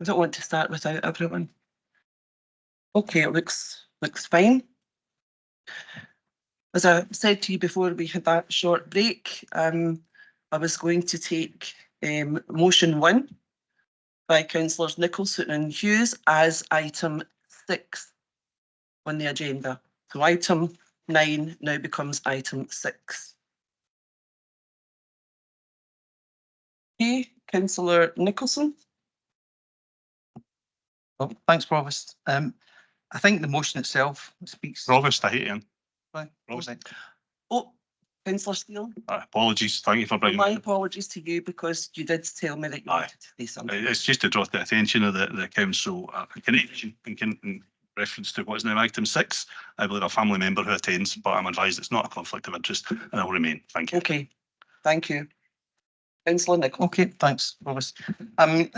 I don't want to start without everyone. Okay, it looks fine. As I said to you before we had that short break, I was going to take motion 1 by Councillors Nicolson and Hughes as item 6 on the agenda. So item 9 now becomes item 6. Okay, Councillor Nicolson. Well, thanks, Provost. I think the motion itself speaks. Provost, I hate him. Right. Oh, Councillor Steele. Apologies. Thank you for bringing My it. apologies to you because you did tell me that you wanted to say something. It's just to draw the attention of the council in connection in reference to what is now item 6. I believe a family member who attends, but I'm advised it's not a conflict of interest and I will remain. Thank you. Okay, thank you. Councillor Nichols. Okay, thanks, Provost. I'm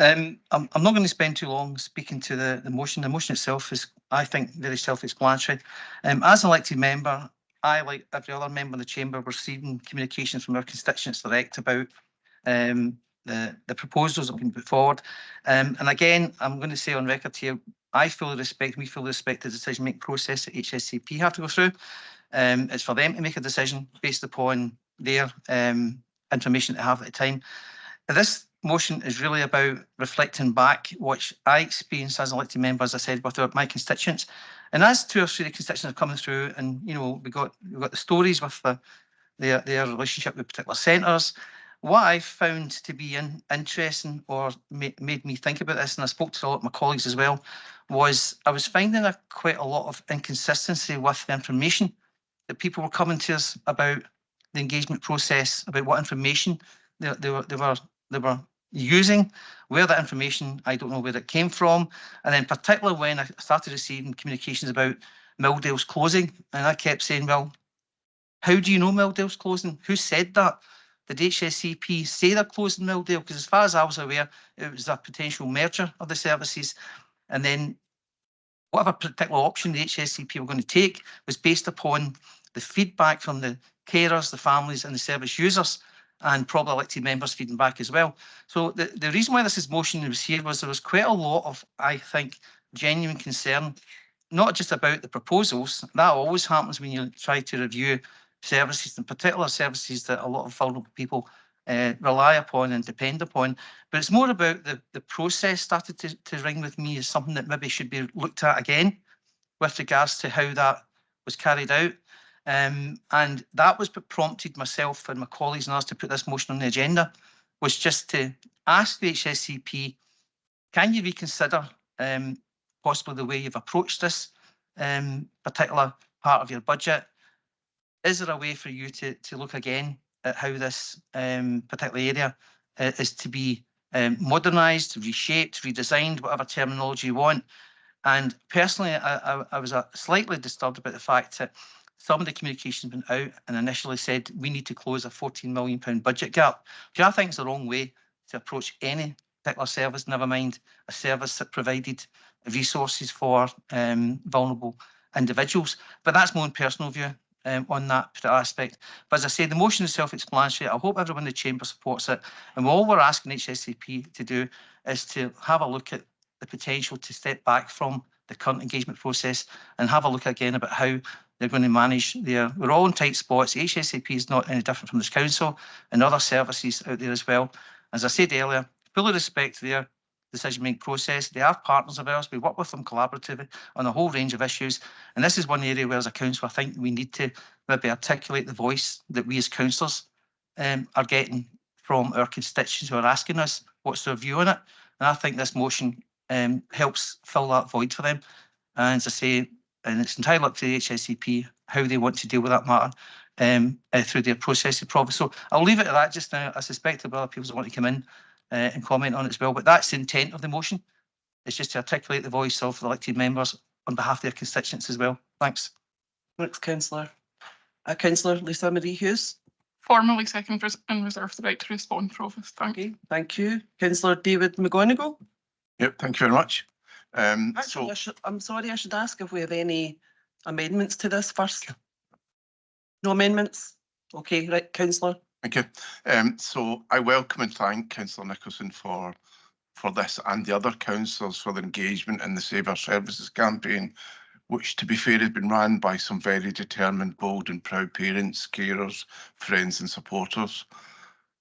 not going to spend too long speaking to the motion. The motion itself is, I think, very self-explanatory. As an elected member, I, like every other member of the chamber, receiving communications from our constituents direct about the proposals that have been put forward. And again, I'm going to say on record here, we fully respect the decision-making process that HSCP have to go through. It's for them to make a decision based upon their information they have at the time. But this motion is really about reflecting back what I experienced as an elected member, as I said, with my constituents. And as 2 or 3 constituents are coming through, and you know, we got the stories with their relationship with particular centres. What I found to be interesting or made me think about this, and I spoke to a lot of my colleagues as well, was I was finding quite a lot of inconsistency with the information that people were coming to us about the engagement process, about what information they were using, where that information, I don't know where it came from. And then particularly when I started receiving communications about Mildale's closing, and I kept saying, well, how do you know Mildale's closing? Who said that? Did HSCP say they're closing Mildale? Because as far as I was aware, it was a potential merger of the services. And then whatever particular option the HSCP were going to take was based upon the feedback from the carers, the families and the service users, and probably elected members feeding back as well. So the reason why this motion was here was there was quite a lot of, I think, genuine concern, not just about the proposals. That always happens when you try to review services, in particular services that a lot of vulnerable people rely upon and depend upon. But it's more about the process started to ring with me as something that maybe should be looked at again with regards to how that was carried out. And that was what prompted myself and my colleagues and us to put this motion on the agenda, was just to ask the HSCP, can you reconsider possibly the way you've approached this particular part of your budget? Is there a way for you to look again at how this particular area is to be modernised, reshaped, redesigned, whatever terminology you want? And personally, I was slightly disturbed about the fact that some of the communications went out and initially said we need to close a £14 million budget gap, which I think is the wrong way to approach any particular service, never mind a service that provided resources for vulnerable individuals. But that's my own personal view on that particular aspect. But as I say, the motion is self-explanatory. I hope everyone in the chamber supports it. And all we're asking HSCP to do is to have a look at the potential to step back from the current engagement process and have a look again about how they're going to manage we're all in tight spots. HSCP is not any different from this council and other services out there as well. As I said earlier, fully respect their decision-making process. They are partners of ours. We work with them collaboratively on a whole range of issues. And this is one area where, as a council, I think we need to maybe articulate the voice that we as councillors are getting from our constituents who are asking us what's their view on it. And I think this motion helps fill that void for them. And as I say, and it's entirely up to the HSCP how they want to deal with that matter through their process of Provost. So I'll leave it at that just now. I suspect there are other people that want to come in and comment on it as well, but that's the intent of the motion. It's just to articulate the voice of the elected members on behalf of their constituents as well. Thanks. Thanks, Councillor. Councillor Lisa Marie Hughes. Formally second and reserve the right to respond, Provost. Thank you. Councillor David McGonigal. Yep, thank you very much. Actually, I'm sorry, I should ask if we have any amendments to this first. No amendments? Okay, right, Councillor. Thank you. So I welcome and thank Councillor Nicolson for for this and the other councillors for their engagement in the Save Our Services campaign, which, to be fair, has been run by some very determined, bold and proud parents, carers, friends and supporters.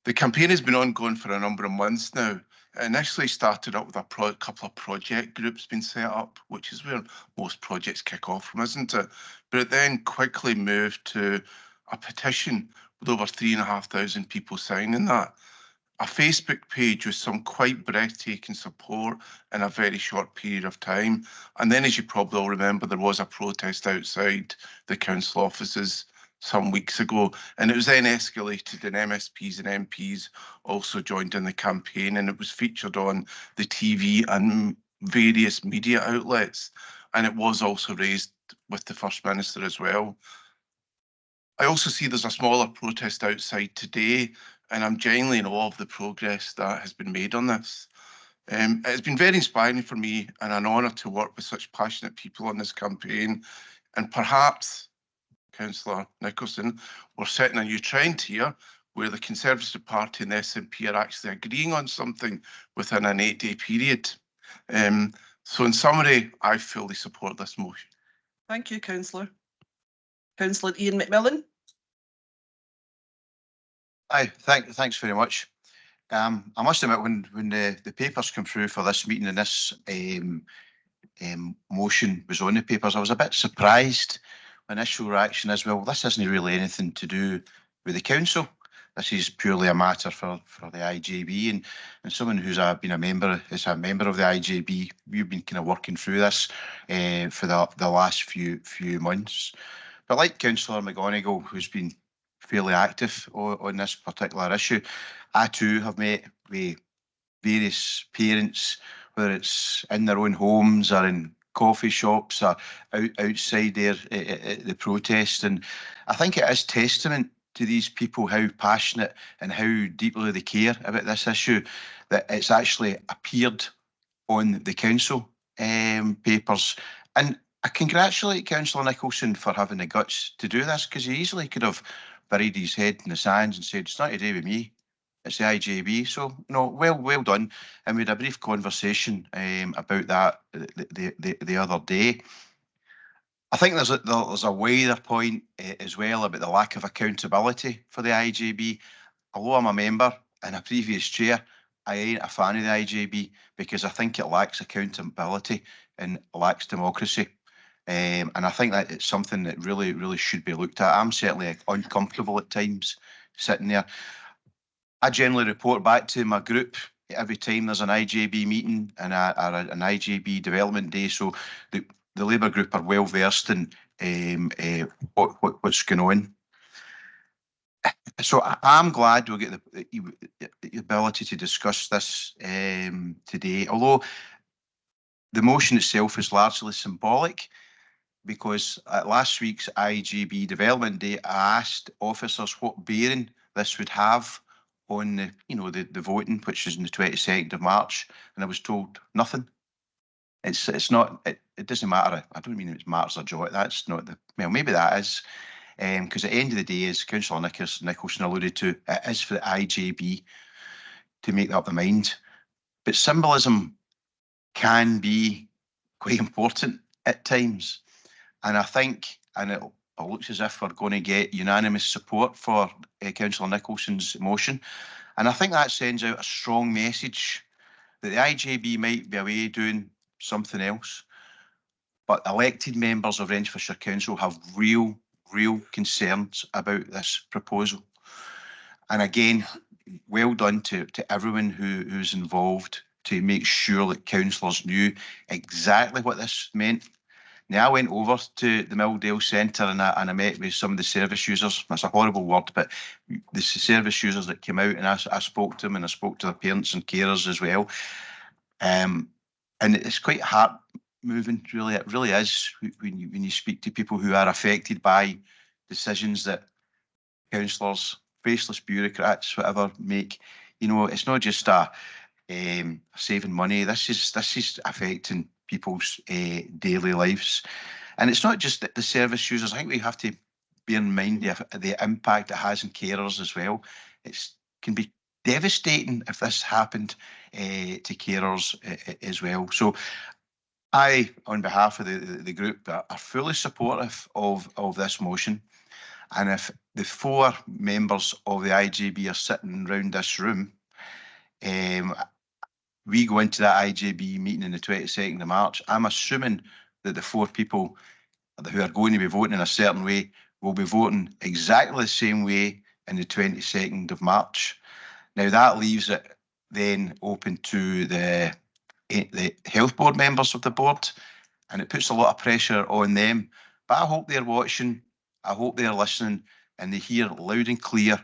The campaign has been ongoing for a number of months now. It initially started up with a couple of project groups being set up, which is where most projects kick off from, isn't it? But it then quickly moved to a petition with over 3,500 people signing that. A Facebook page with some quite breathtaking support in a very short period of time. And then, as you probably all remember, there was a protest outside the council offices some weeks ago, and it was then escalated, and MSPs and MPs also joined in the campaign, and it was featured on the TV and various media outlets, and it was also raised with the First Minister as well. I also see there's a smaller protest outside today, and I'm genuinely in awe of the progress that has been made on this. It's been very inspiring for me and an honour to work with such passionate people on this campaign, and perhaps, Councillor Nicolson, we're setting a new trend here where the Conservative Party and the SNP are actually agreeing on something within an 8-day period. So in summary, I fully support this motion. Thank you, Councillor. Councillor Ian McMillan. Aye, thanks very much. I must admit, when the papers come through for this meeting and this motion was on the papers, I was a bit surprised. My initial reaction is, well, this isn't really anything to do with the council. This is purely a matter for the IJB, and someone who's been a member of the IJB, we've been kind of working through this for the last few months. But like Councillor McGonigal, who's been fairly active on this particular issue, I too have met with various parents, whether it's in their own homes or in coffee shops or outside there at the protest. And I think it is testament to these people how passionate and how deeply they care about this issue that it's actually appeared on the council papers. And I congratulate Councillor Nicolson for having the guts to do this, because he easily could have buried his head in the sands and said, it's not to do with me, it's the IJB. So, no, well done. And we had a brief conversation about that the other day. I think there's a wider point as well about the lack of accountability for the IJB. Although I'm a member and a previous chair, I ain't a fan of the IJB because I think it lacks accountability and lacks democracy. And I think that it's something that really should be looked at. I'm certainly uncomfortable at times sitting there. I generally report back to my group every time there's an IJB meeting and an IJB development day. So the Labour group are well versed in what's going on. So I'm glad we'll get the ability to discuss this today, although the motion itself is largely symbolic, because at last week's IJB Development Day, I asked officers what bearing this would have on the voting, which is on the 22nd of March, and I was told nothing. It's not. It doesn't matter. I don't mean it matters a jot. That's not the. Well, maybe that is, because at the end of the day, as Councillor Nicolson alluded to, it is for the IJB to make up the mind. But symbolism can be quite important at times, and I think, and it looks as if we're going to get unanimous support for Councillor Nicholson's motion, and I think that sends out a strong message that the IJB might be away doing something else, but elected members of Renfrewshire Council have real concerns about this proposal. And again, well done to everyone who's involved to make sure that councillors knew exactly what this meant. Now, I went over to the Milldale Centre and I met with some of the service users. That's a horrible word, but the service users that came out, and I spoke to them, and I spoke to their parents and carers as well. And it's quite heart-moving, really. It really is when you speak to people who are affected by decisions that councillors, faceless bureaucrats, whatever, make. It's not just saving money. This is affecting people's daily lives, and it's not just the service users. I think we have to bear in mind the impact it has on carers as well. It can be devastating if this happened to carers as well. So I, on behalf of the group, are fully supportive of this motion. And if the 4 members of the IJB are sitting around this room, we go into that IJB meeting on the 22nd of March, I'm assuming that the 4 people who are going to be voting in a certain way will be voting exactly the same way on the 22nd of March. Now that leaves it then open to the health board members of the board, and it puts a lot of pressure on them. But I hope they're watching, I hope they're listening, and they hear loud and clear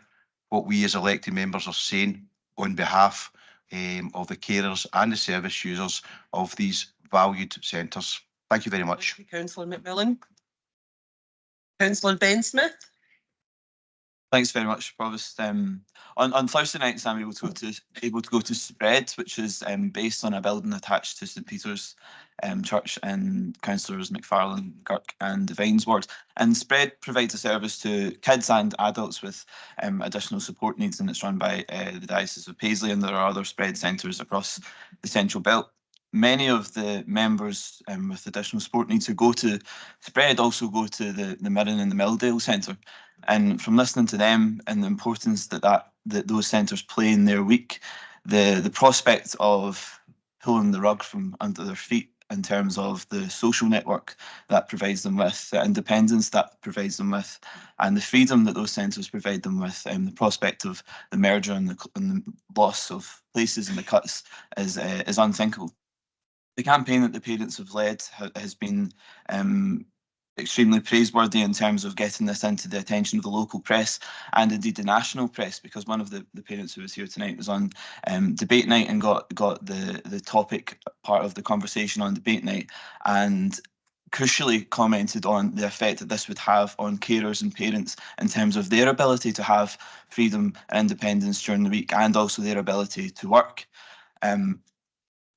what we as elected members are saying on behalf of the carers and the service users of these valued centres. Thank you very much. Thank you, Councillor McMillan. Councillor Ben Smith. Thanks very much, Provost. On Thursday nights, I'm able to go to Spread, which is based on a building attached to St Peter's Church and Councillors McFarlane, Kirk and Devine's ward. And Spread provides a service to kids and adults with additional support needs, and it's run by the Diocese of Paisley, and there are other Spread centres across the Central Belt. Many of the members with additional support needs who go to Spread also go to the Mirren and the Milldale Centre. And from listening to them and the importance that those centres play in their week, the prospect of pulling the rug from under their feet in terms of the social network that provides them with, the independence that provides them with, and the freedom that those centres provide them with, and the prospect of the merger and the loss of places in the cuts is unthinkable. The campaign that the parents have led has been extremely praiseworthy in terms of getting this into the attention of the local press and indeed the national press, because one of the parents who was here tonight was on debate night and got the topic part of the conversation on debate night, and crucially commented on the effect that this would have on carers and parents in terms of their ability to have freedom and independence during the week, and also their ability to work.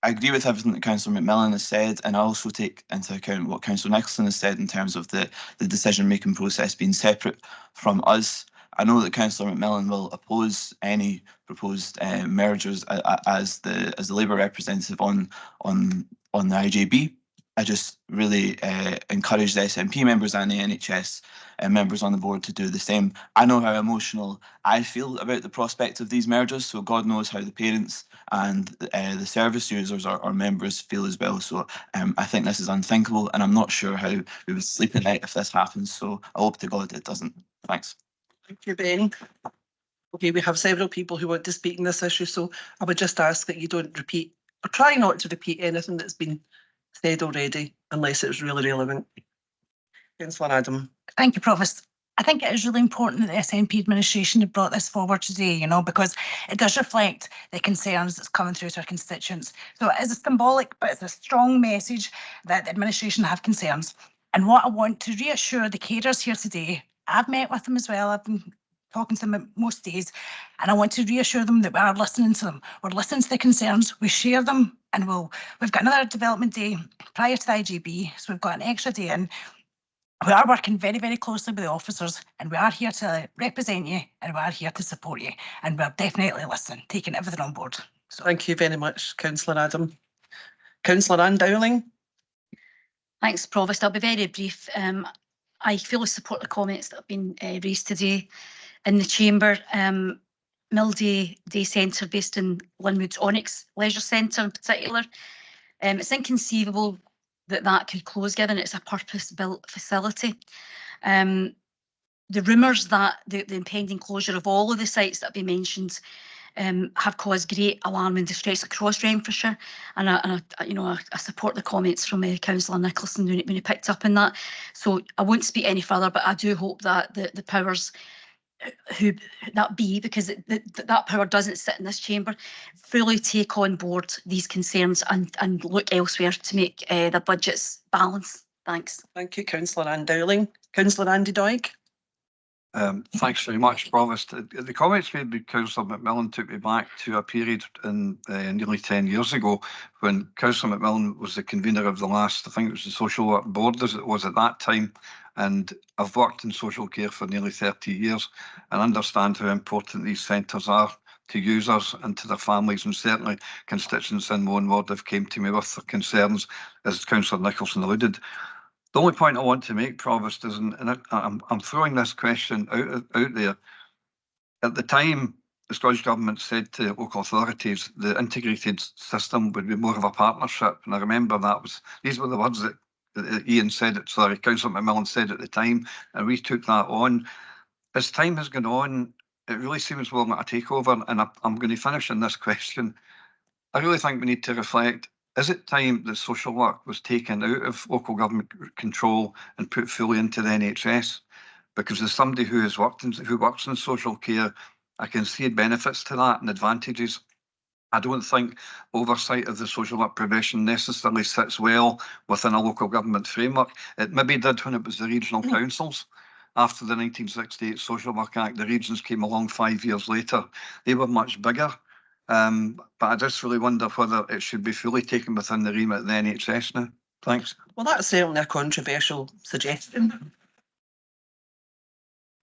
I agree with everything that Councillor McMillan has said, and I also take into account what Councillor Nicolson has said in terms of the decision-making process being separate from us. I know that Councillor McMillan will oppose any proposed mergers as the Labour representative on the IJB. I just really encourage the SNP members and the NHS members on the board to do the same. I know how emotional I feel about the prospect of these mergers, so God knows how the parents and the service users or members feel as well. So I think this is unthinkable, and I'm not sure how we would sleep at night if this happens. So I hope to God it doesn't. Thanks. Thank you, Ben. Okay, we have several people who want to speak on this issue, so I would just ask that you don't repeat, or try not to repeat anything that's been said already, unless it was really relevant. Councillor Adam. Thank you, Provost. I think it is really important that the SNP administration have brought this forward today, because it does reflect the concerns that's coming through to our constituents. So it is a symbolic, but it's a strong message that the administration have concerns. And what I want to reassure the carers here today, I've met with them as well, I've been talking to them most days, and I want to reassure them that we are listening to them. We're listening to the concerns, we share them, and we've got another development day prior to the IJB, so we've got an extra day in. We are working very, very closely with the officers, and we are here to represent you, and we are here to support you, and we're definitely listening, taking everything on board. So thank you very much, Councillor Adam. Councillor Anne Dowling. Thanks, Provost. I'll be very brief. I fully support the comments that have been raised today in the chamber. Millday Day Centre, based in Linwood's Onyx Leisure Centre in particular. It's inconceivable that could close, given it's a purpose-built facility. The rumours that the impending closure of all of the sites that have been mentioned have caused great alarm and distress across Renfrewshire, and I support the comments from Councillor Nicolson when he picked up on that. So I won't speak any further, but I do hope that the powers who that be, because that power doesn't sit in this chamber, fully take on board these concerns and look elsewhere to make the budgets balance. Thanks. Thank you, Councillor Anne Dowling. Councillor Andy Doig. Thanks very much, Provost. The comments made by Councillor McMillan took me back to a period in nearly 10 years ago when Councillor McMillan was the convener of the last, I think it was the social work board as it was at that time. And I've worked in social care for nearly 30 years and understand how important these centres are to users and to their families, and certainly constituents in my own ward have came to me with their concerns, as Councillor Nicolson alluded. The only point I want to make, Provost, is, and I'm throwing this question out there. At the time, the Scottish Government said to local authorities the integrated system would be more of a partnership. And I remember these were the words that Ian said, Councillor McMillan said at the time, and we took that on. As time has gone on, it really seems we're not a takeover, and I'm going to finish on this question. I really think we need to reflect, is it time that social work was taken out of local government control and put fully into the NHS? Because as somebody who works in social care, I can see benefits to that and advantages. I don't think oversight of the social work provision necessarily sits well within a local government framework. It maybe did when it was the regional councils. After the 1968 Social Work Act, the regions came along 5 years later. They were much bigger. But I just really wonder whether it should be fully taken within the remit of the NHS now. Thanks. Well, that's certainly a controversial suggestion.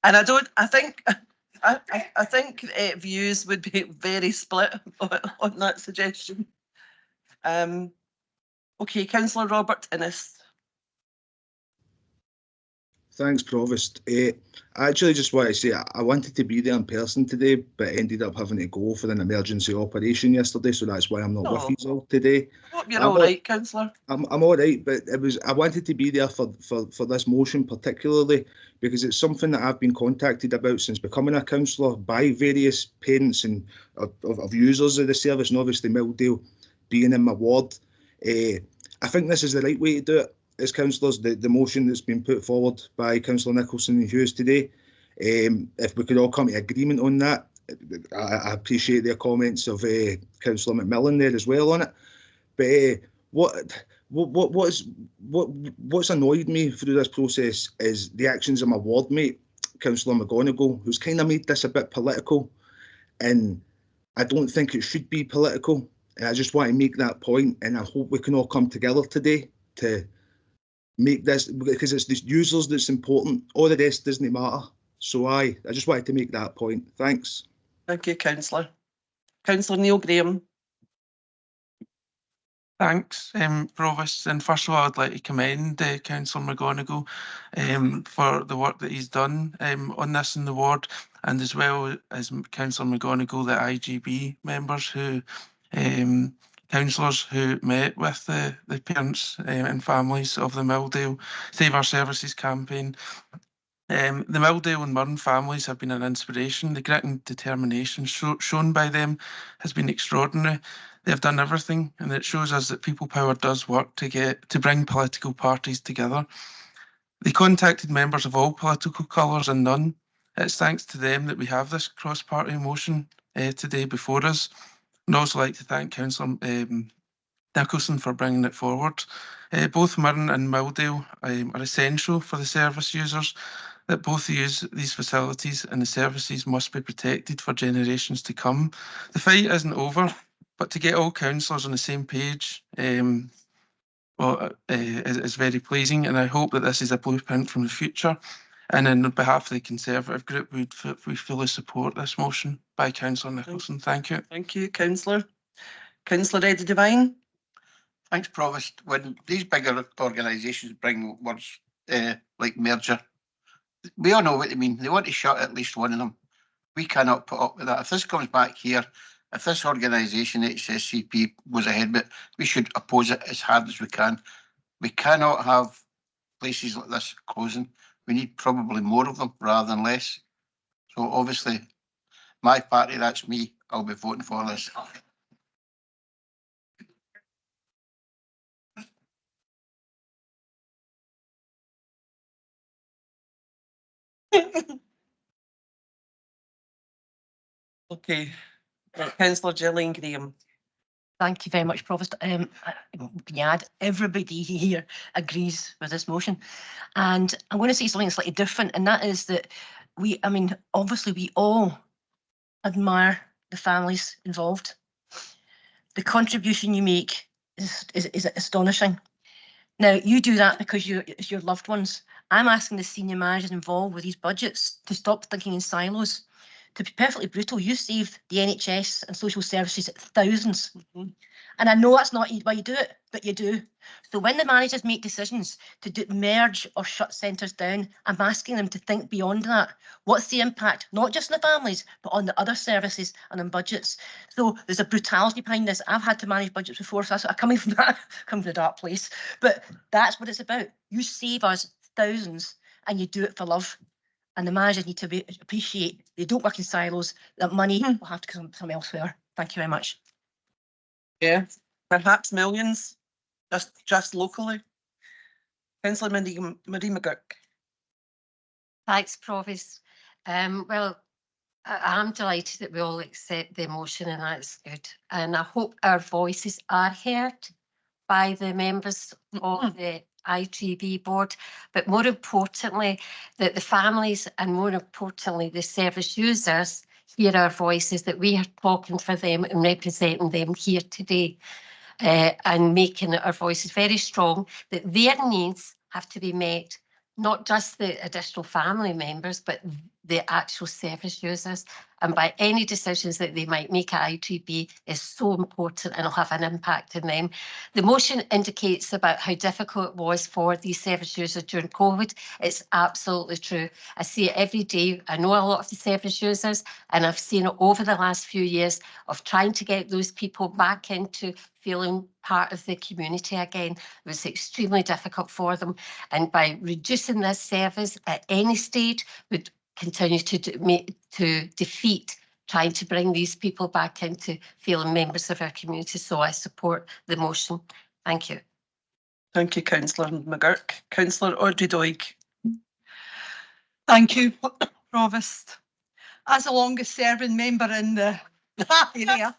And I think views would be very split on that suggestion. Okay, Councillor Robert Innes. Thanks, Provost. I actually just want to say I wanted to be there in person today, but ended up having to go for an emergency operation yesterday, so that's why I'm not with you all today. I hope you're all right, Councillor. I'm all right, but I wanted to be there for this motion particularly because it's something that I've been contacted about since becoming a councillor by various parents and of users of the service, and obviously Mildale being in my ward. I think this is the right way to do it. As councillors, the motion that's been put forward by Councillor Nicolson and Hughes today, if we could all come to agreement on that, I appreciate their comments of Councillor McMillan there as well on it. But what's annoyed me through this process is the actions of my ward mate, Councillor McGonigal, who's kind of made this a bit political, and I don't think it should be political. And I just want to make that point, and I hope we can all come together today to make this, because it's the users that's important. All the rest doesn't matter. So I just wanted to make that point. Thanks. Thank you, Councillor. Councillor Neil Graham. Thanks, Provost. And first of all, I'd like to commend Councillor McGonigal for the work that he's done on this in the ward, and as well as Councillor McGonigal, the IGB members who councillors who met with the parents and families of the Mildale Save Our Services campaign. The Mildale and Murn families have been an inspiration. The grit and determination shown by them has been extraordinary. They have done everything, and it shows us that people power does work to bring political parties together. They contacted members of all political colours and none. It's thanks to them that we have this cross-party motion today before us. I'd also like to thank Councillor Nicolson for bringing it forward. Both Murn and Mildale are essential for the service users, that both use these facilities and the services must be protected for generations to come. The fight isn't over, but to get all councillors on the same page is very pleasing, and I hope that this is a blueprint from the future. And on behalf of the Conservative group, we fully support this motion by Councillor Nicolson. Thank you. Thank you, Councillor. Councillor Eddie Devine. Thanks, Provost. When these bigger organisations bring words like merger, we all know what they mean. They want to shut at least one of them. We cannot put up with that. If this comes back here, if this organisation, HSCP, goes ahead with it, we should oppose it as hard as we can. We cannot have places like this closing. We need probably more of them rather than less. So obviously, my party, that's me, I'll be voting for this. Okay, Councillor Gillian Graham. Thank you very much, Provost. Everybody here agrees with this motion. And I'm going to say something slightly different, and that is that obviously we all admire the families involved. The contribution you make is astonishing. Now, you do that because it's your loved ones. I'm asking the senior managers involved with these budgets to stop thinking in silos, to be perfectly brutal, you save the NHS and social services thousands. And I know that's not why you do it, but you do. So when the managers make decisions to merge or shut centres down, I'm asking them to think beyond that. What's the impact, not just on the families, but on the other services and on budgets? So there's a brutality behind this. I've had to manage budgets before, so I'm coming from that, coming from a dark place. But that's what it's about. You save us thousands and you do it for love. And the managers need to appreciate they don't work in silos, that money will have to come from elsewhere. Thank you very much. Yeah, perhaps millions, just locally. Councillor Marie McGurk. Thanks, Provost. Well, I'm delighted that we all accept the motion, and that's good. And I hope our voices are heard by the members of the ITB board, but more importantly, that the families and more importantly, the service users hear our voices, that we are talking for them and representing them here today, and making our voices very strong, that their needs have to be met, not just the additional family members, but the actual service users. And by any decisions that they might make at ITB is so important and will have an impact on them. The motion indicates about how difficult it was for these service users during COVID. It's absolutely true. I see it every day. I know a lot of the service users, and I've seen it over the last few years of trying to get those people back into feeling part of the community again. It was extremely difficult for them. And by reducing this service at any stage would continue to defeat trying to bring these people back into feeling members of our community. So I support the motion. Thank you. Thank you, Councillor McGurk. Councillor Audrey Doig. Thank you, Provost. As the longest serving member in the area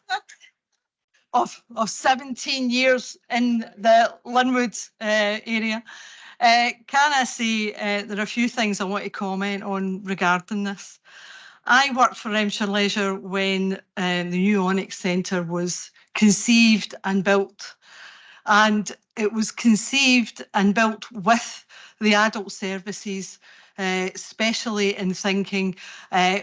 of 17 years in the Linwood area, can I say there are a few things I want to comment on regarding this. I worked for Renfrewshire Leisure when the new Onyx Centre was conceived and built. And it was conceived and built with the adult services, especially in thinking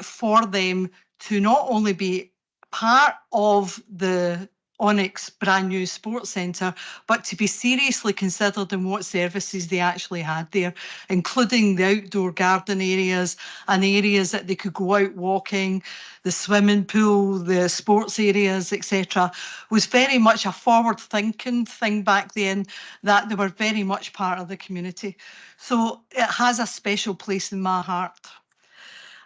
for them to not only be part of the Onyx brand new sports centre, but to be seriously considered in what services they actually had there, including the outdoor garden areas and areas that they could go out walking, the swimming pool, the sports areas, etc. was very much a forward thinking thing back then, that they were very much part of the community. So it has a special place in my heart.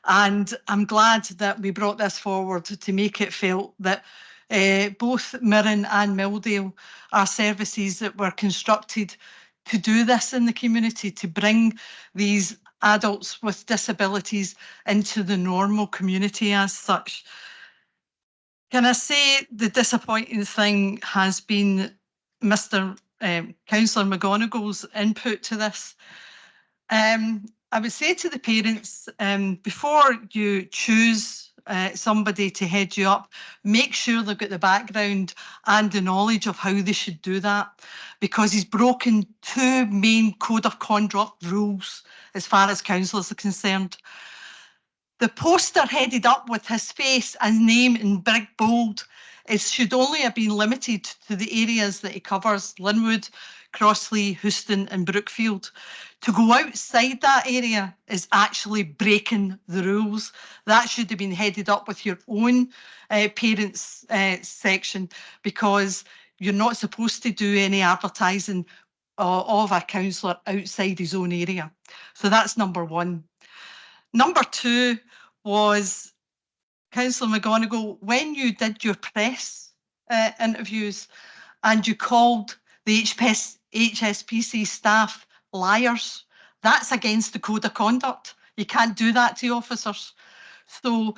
And I'm glad that we brought this forward to make it felt that both Mirren and Milldale are services that were constructed to do this in the community, to bring these adults with disabilities into the normal community as such. Can I say the disappointing thing has been Mr. Councillor McGonagall's input to this? I would say to the parents, before you choose somebody to head you up, make sure they've got the background and the knowledge of how they should do that, because he's broken two main code of conduct rules as far as councillors are concerned. The poster headed up with his face and name in big bold, it should only have been limited to the areas that he covers: Linwood, Crossley, Houston and Brookfield. To go outside that area is actually breaking the rules. That should have been headed up with your own parents section, because you're not supposed to do any advertising of a councillor outside his own area. So that's number one. Number two was, Councillor McGonagall, when you did your press interviews and you called the HSPC staff liars, that's against the code of conduct. You can't do that to officers. So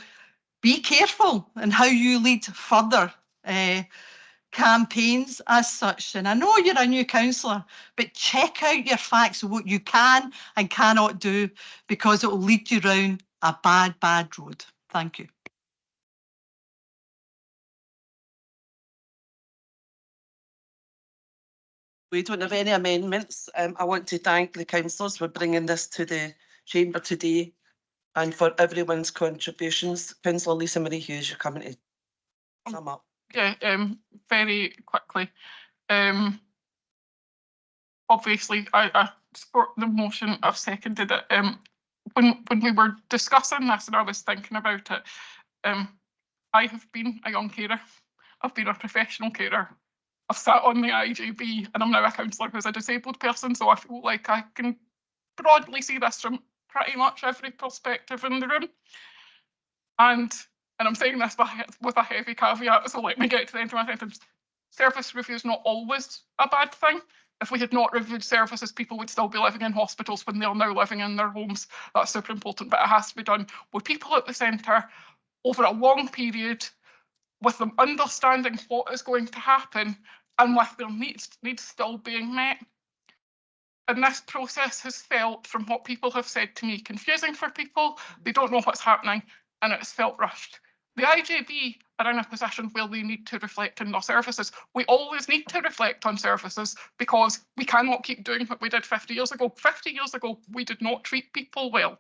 be careful in how you lead further campaigns as such. And I know you're a new councillor, but check out your facts of what you can and cannot do, because it will lead you down a bad road. Thank you. We don't have any amendments. I want to thank the councillors for bringing this to the chamber today. and for everyone's contributions. Councillor Lisa Marie Hughes, you're coming to sum up. Yeah, very quickly. Obviously, I support the motion. I've seconded it. When we were discussing this and I was thinking about it, I have been a young carer. I've been a professional carer. I've sat on the IJB and I'm now a councillor who's a disabled person, so I feel like I can broadly see this from pretty much every perspective in the room. And I'm saying this with a heavy caveat, so let me get to the end of my sentence. Service review is not always a bad thing. If we had not reviewed services, people would still be living in hospitals when they're now living in their homes. That's super important, but it has to be done with people at the centre over a long period, with them understanding what is going to happen and with their needs still being met. And this process has felt, from what people have said to me, confusing for people. They don't know what's happening and it's felt rushed. The IJB are in a position where they need to reflect on their services. We always need to reflect on services because we cannot keep doing what we did 50 years ago. 50 years ago, we did not treat people well.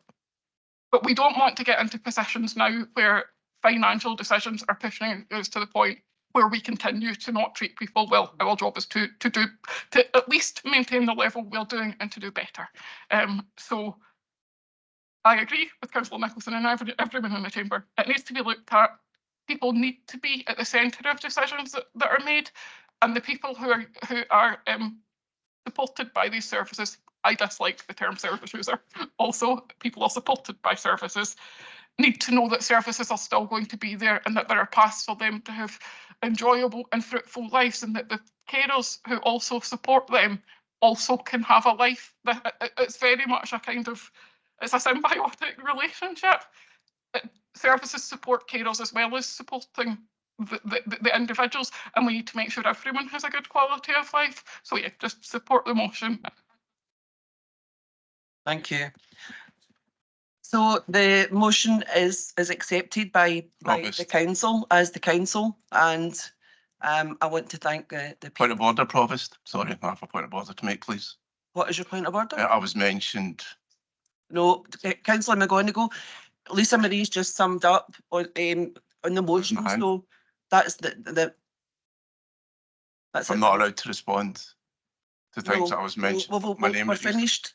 But we don't want to get into positions now where financial decisions are pushing us to the point where we continue to not treat people well. Our job is to at least maintain the level we're doing and to do better. So I agree with Councillor Nicolson and everyone in the chamber. It needs to be looked at. People need to be at the centre of decisions that are made, and the people who are supported by these services. I dislike the term service user. Also, people are supported by services need to know that services are still going to be there and that there are paths for them to have enjoyable and fruitful lives, and that the carers who also support them also can have a life. It's very much a kind of, it's a symbiotic relationship. Services support carers as well as supporting the individuals, and we need to make sure everyone has a good quality of life. So yeah, just support the motion. Thank you. So the motion is accepted by the council as the council, and I want to thank the Point of order, Provost. Sorry, I have a point of order to make, please. What is your point of order? I was mentioned. No, Councillor McGonigal, Lisa Marie's just summed up on the motion, so that's that's I'm not allowed to respond to things that I was mentioned. We're finished.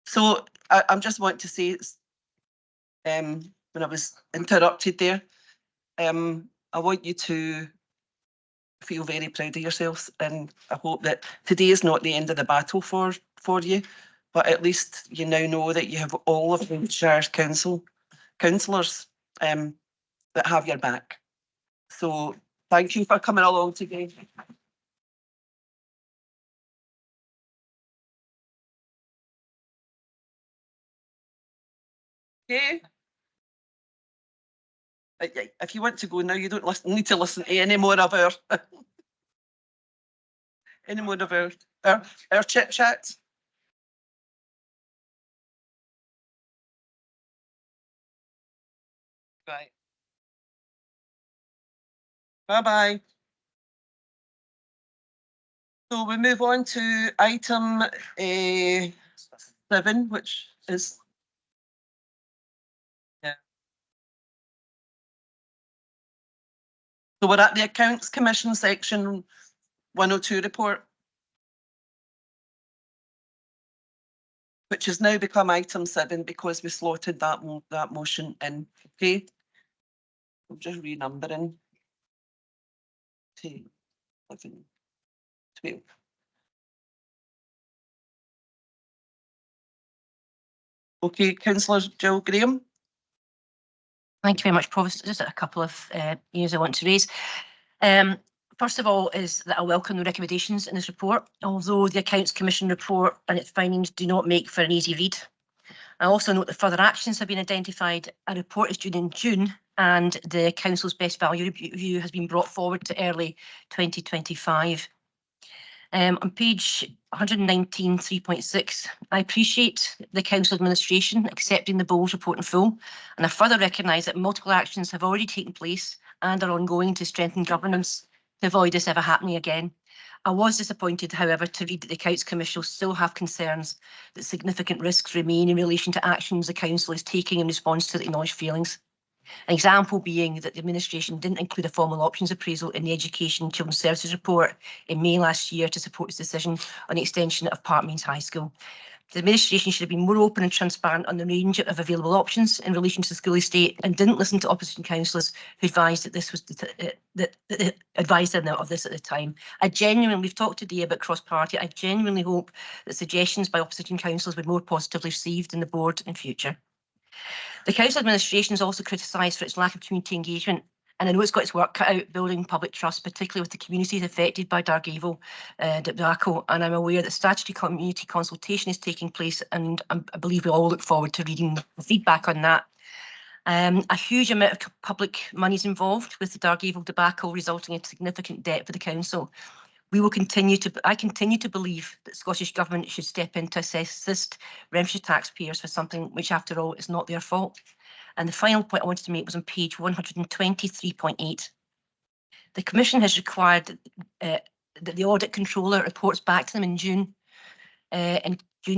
So I just want to say, when I was interrupted there, I want you to feel very proud of yourselves, and I hope that today is not the end of the battle for you, but at least you now know that you have all of the Shire councillors that have your back. So thank you for coming along today. Okay. If you want to go now, you don't need to listen to any more of our our chit chat. Right. Bye-bye. So we move on to item 7, which is so we're at the Accounts Commission section 102 report, which has now become item 7 because we slotted that motion in. Okay, I'm just renumbering. 10, 11, 12. Okay, Councillor Jill Graham. Thank you very much, Provost. Just a couple of areas I want to raise. First of all is that I welcome the recommendations in this report, although the Accounts Commission report and its findings do not make for an easy read. I also note that further actions have been identified. A report is due in June and the Council's best value review has been brought forward to early 2025. On page 119, 3.6, I appreciate the Council administration accepting the Bowles report in full, and I further recognise that multiple actions have already taken place and are ongoing to strengthen governance to avoid this ever happening again. I was disappointed, however, to read that the Accounts Commission still have concerns that significant risks remain in relation to actions the Council is taking in response to the acknowledged failings. An example being that the administration didn't include a formal options appraisal in the Education and Children's Services report in May last year to support its decision on the extension of Parkmeans High School. The administration should have been more open and transparent on the range of available options in relation to the school estate and didn't listen to opposition councillors who advised that this was advised them of this at the time. We've talked today about cross-party. I genuinely hope that suggestions by opposition councillors would be more positively received in the board in future. The council administration is also criticised for its lack of community engagement, and I know it's got its work cut out building public trust, particularly with the communities affected by Dargavel debacle, and I'm aware that statutory community consultation is taking place, and I believe we all look forward to reading the feedback on that. A huge amount of public money is involved with the Dargavel debacle, resulting in significant debt for the council. I continue to believe that Scottish Government should step in to assist Renfrewshire taxpayers for something which, after all, is not their fault. And the final point I wanted to make was on page 123.8. The Commission has required that the Audit Controller reports back to them in June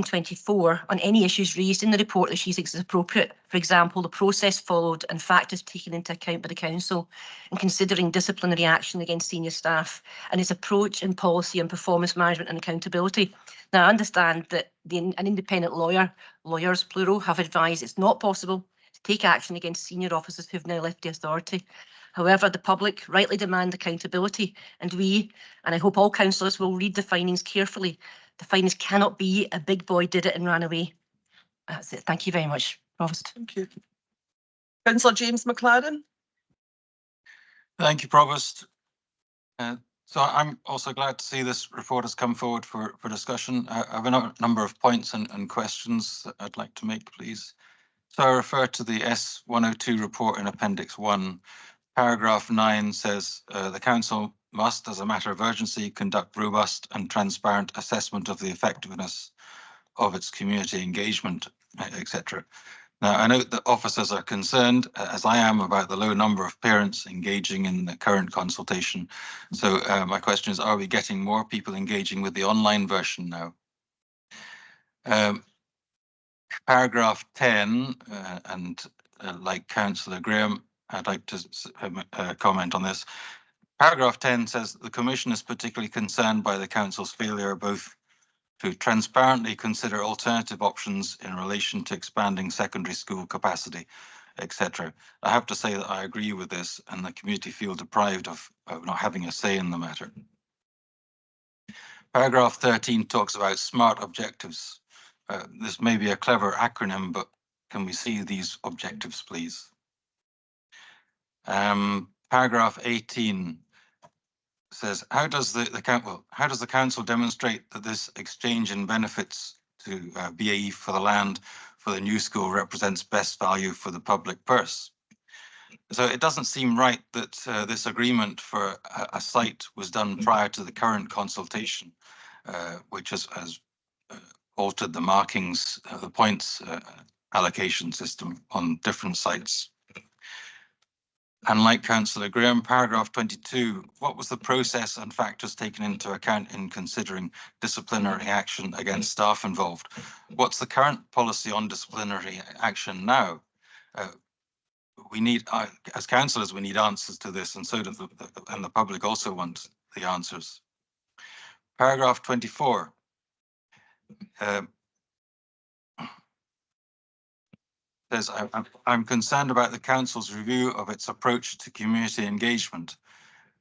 24 on any issues raised in the report that she thinks is appropriate. For example, the process followed and factors taken into account by the Council in considering disciplinary action against senior staff and its approach and policy on performance management and accountability. Now, I understand that an independent lawyers plural, have advised it's not possible to take action against senior officers who've now left the authority. However, the public rightly demand accountability, and I hope all councillors will read the findings carefully. The findings cannot be a big boy did it and ran away. That's it. Thank you very much, Provost. Thank you. Councillor James McLaren. Thank you, Provost. So I'm also glad to see this report has come forward for discussion. I have a number of points and questions that I'd like to make, please. So I refer to the S102 report in Appendix 1. Paragraph 9 says the Council must, as a matter of urgency, conduct robust and transparent assessment of the effectiveness of its community engagement, etc. Now, I note that officers are concerned, as I am, about the low number of parents engaging in the current consultation. So my question is, are we getting more people engaging with the online version now? Paragraph 10, and like Councillor Graham, I'd like to comment on this. Paragraph 10 says the Commission is particularly concerned by the Council's failure both to transparently consider alternative options in relation to expanding secondary school capacity, etc. I have to say that I agree with this, and the community feel deprived of not having a say in the matter. Paragraph 13 talks about SMART objectives. This may be a clever acronym, but can we see these objectives, please? Paragraph 18 says, how does the council demonstrate that this exchange in benefits to BAE for the land for the new school represents best value for the public purse? So it doesn't seem right that this agreement for a site was done prior to the current consultation, which has altered the markings, the points allocation system on different sites. And like Councillor Graham, paragraph 22, what was the process and factors taken into account in considering disciplinary action against staff involved? What's the current policy on disciplinary action now? We need, as councillors, we need answers to this, and so does the public also wants the answers. Paragraph 24. Says, I'm concerned about the council's review of its approach to community engagement.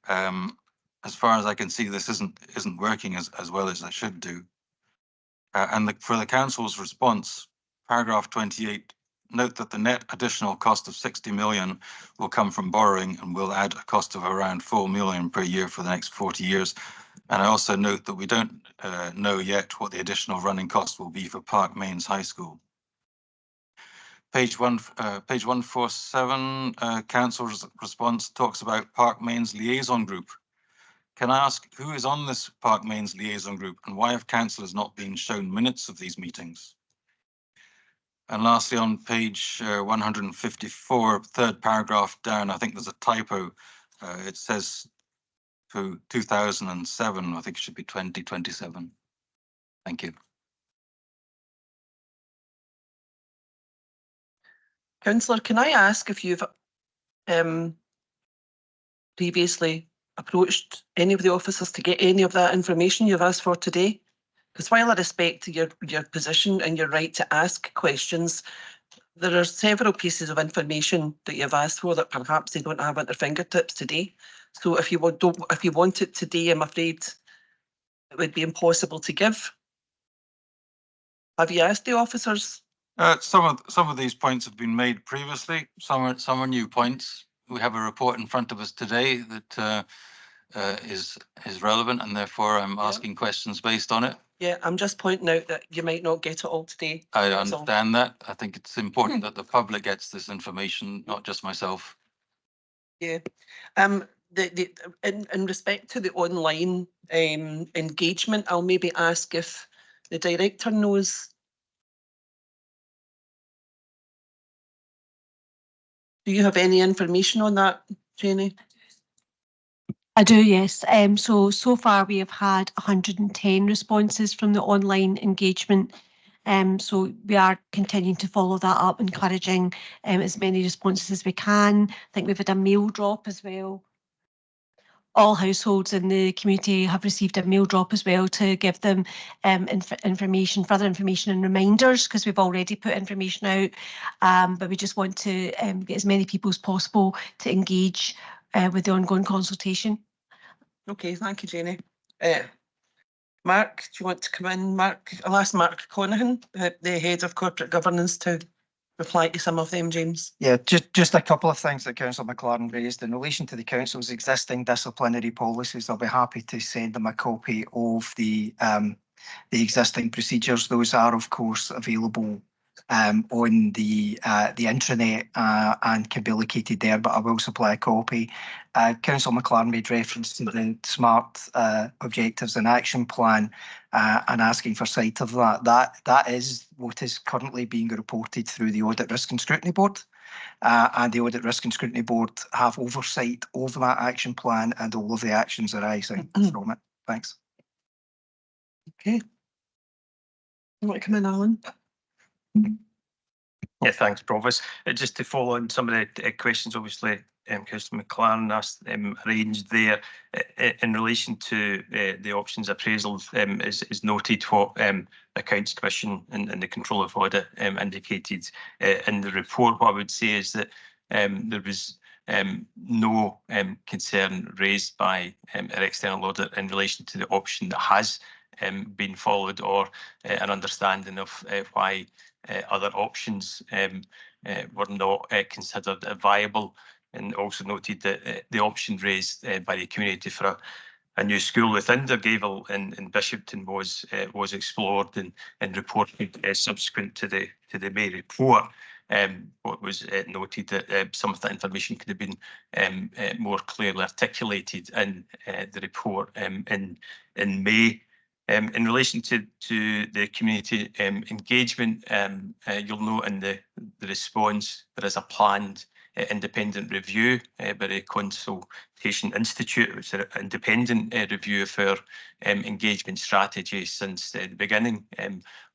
As far as I can see, this isn't working as well as it should do. For the council's response, paragraph 28, note that the net additional cost of 60 million will come from borrowing and will add a cost of around 4 million per year for the next 40 years. And I also note that we don't know yet what the additional running cost will be for Parkmeans High School. Page 147, Council's response talks about Parkmeans Liaison Group. Can I ask who is on this Parkmeans Liaison Group and why have councillors not been shown minutes of these meetings? And lastly, on page 154, third paragraph down, I think there's a typo. It says to 2007. I think it should be 2027. Thank you. Councillor, can I ask if you've previously approached any of the officers to get any of that information you've asked for today? Because while I respect your position and your right to ask questions, there are several pieces of information that you've asked for that perhaps they don't have at their fingertips today. So if you want it today, I'm afraid it would be impossible to give. Have you asked the officers? Some of these points have been made previously. Some are new points. We have a report in front of us today that is relevant, and therefore I'm asking questions based on it. Yeah, I'm just pointing out that you might not get it all today. I that's all. understand that. I think it's important that the public gets this information, not just myself. Yeah. In respect to the online engagement, I'll maybe ask if the director knows. Do you have any information on that, Jenny? I do, yes. So far we have had 110 responses from the online engagement. So we are continuing to follow that up, encouraging as many responses as we can. I think we've had a mail drop as well. All households in the community have received a mail drop as well to give them information, further information and reminders, because we've already put information out, but we just want to get as many people as possible to engage with the ongoing consultation. Okay, thank you, Jenny. Mark, do you want to come in? Mark, I'll ask Mark Conahan, the Head of Corporate Governance, to reply to some of them, James. Yeah, just a couple of things that Councillor McLaren raised in relation to the council's existing disciplinary policies. I'll be happy to send them a copy of the existing procedures. Those are, of course, available on the intranet and can be located there, but I will supply a copy. Councillor McLaren made reference to the SMART Objectives and Action Plan and asking for sight of that. That is what is currently being reported through the Audit Risk and Scrutiny Board. And the Audit Risk and Scrutiny Board have oversight over that action plan and all of the actions arising from it. Thanks. Okay. You want to come in, Alan? Yeah, thanks, Provost. Just to follow on some of the questions, obviously, Councillor McLaren asked arranged there in relation to the options appraisal is noted what the Accounts Commission and the Controller of Audit indicated in the report. What I would say is that there was no concern raised by our external audit in relation to the option that has been followed, or an understanding of why other options were not considered viable, and also noted that the option raised by the community for a new school within Dargavel in Bishopton was explored and reported subsequent to the May report. What was noted that some of that information could have been more clearly articulated in the report in May. In relation to the community engagement, you'll note in the response there is a planned independent review by the Consultation Institute, which is an independent review of our engagement strategy since the beginning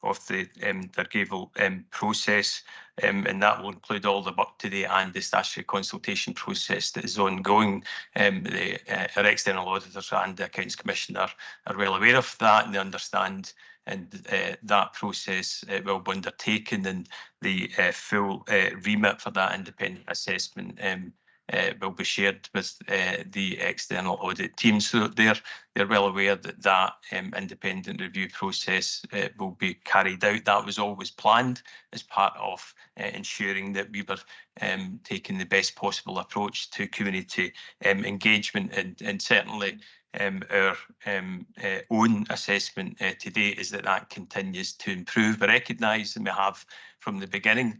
of the Dargavel process, and that will include all the work today and the statutory consultation process that is ongoing. Our external auditors and the Accounts Commission are well aware of that, and they understand, and that process will be undertaken, and the full remit for that independent assessment will be shared with the external audit team. So they're well aware that that independent review process will be carried out. That was always planned as part of ensuring that we were taking the best possible approach to community engagement, and certainly our own assessment today is that continues to improve. We recognise, and we have from the beginning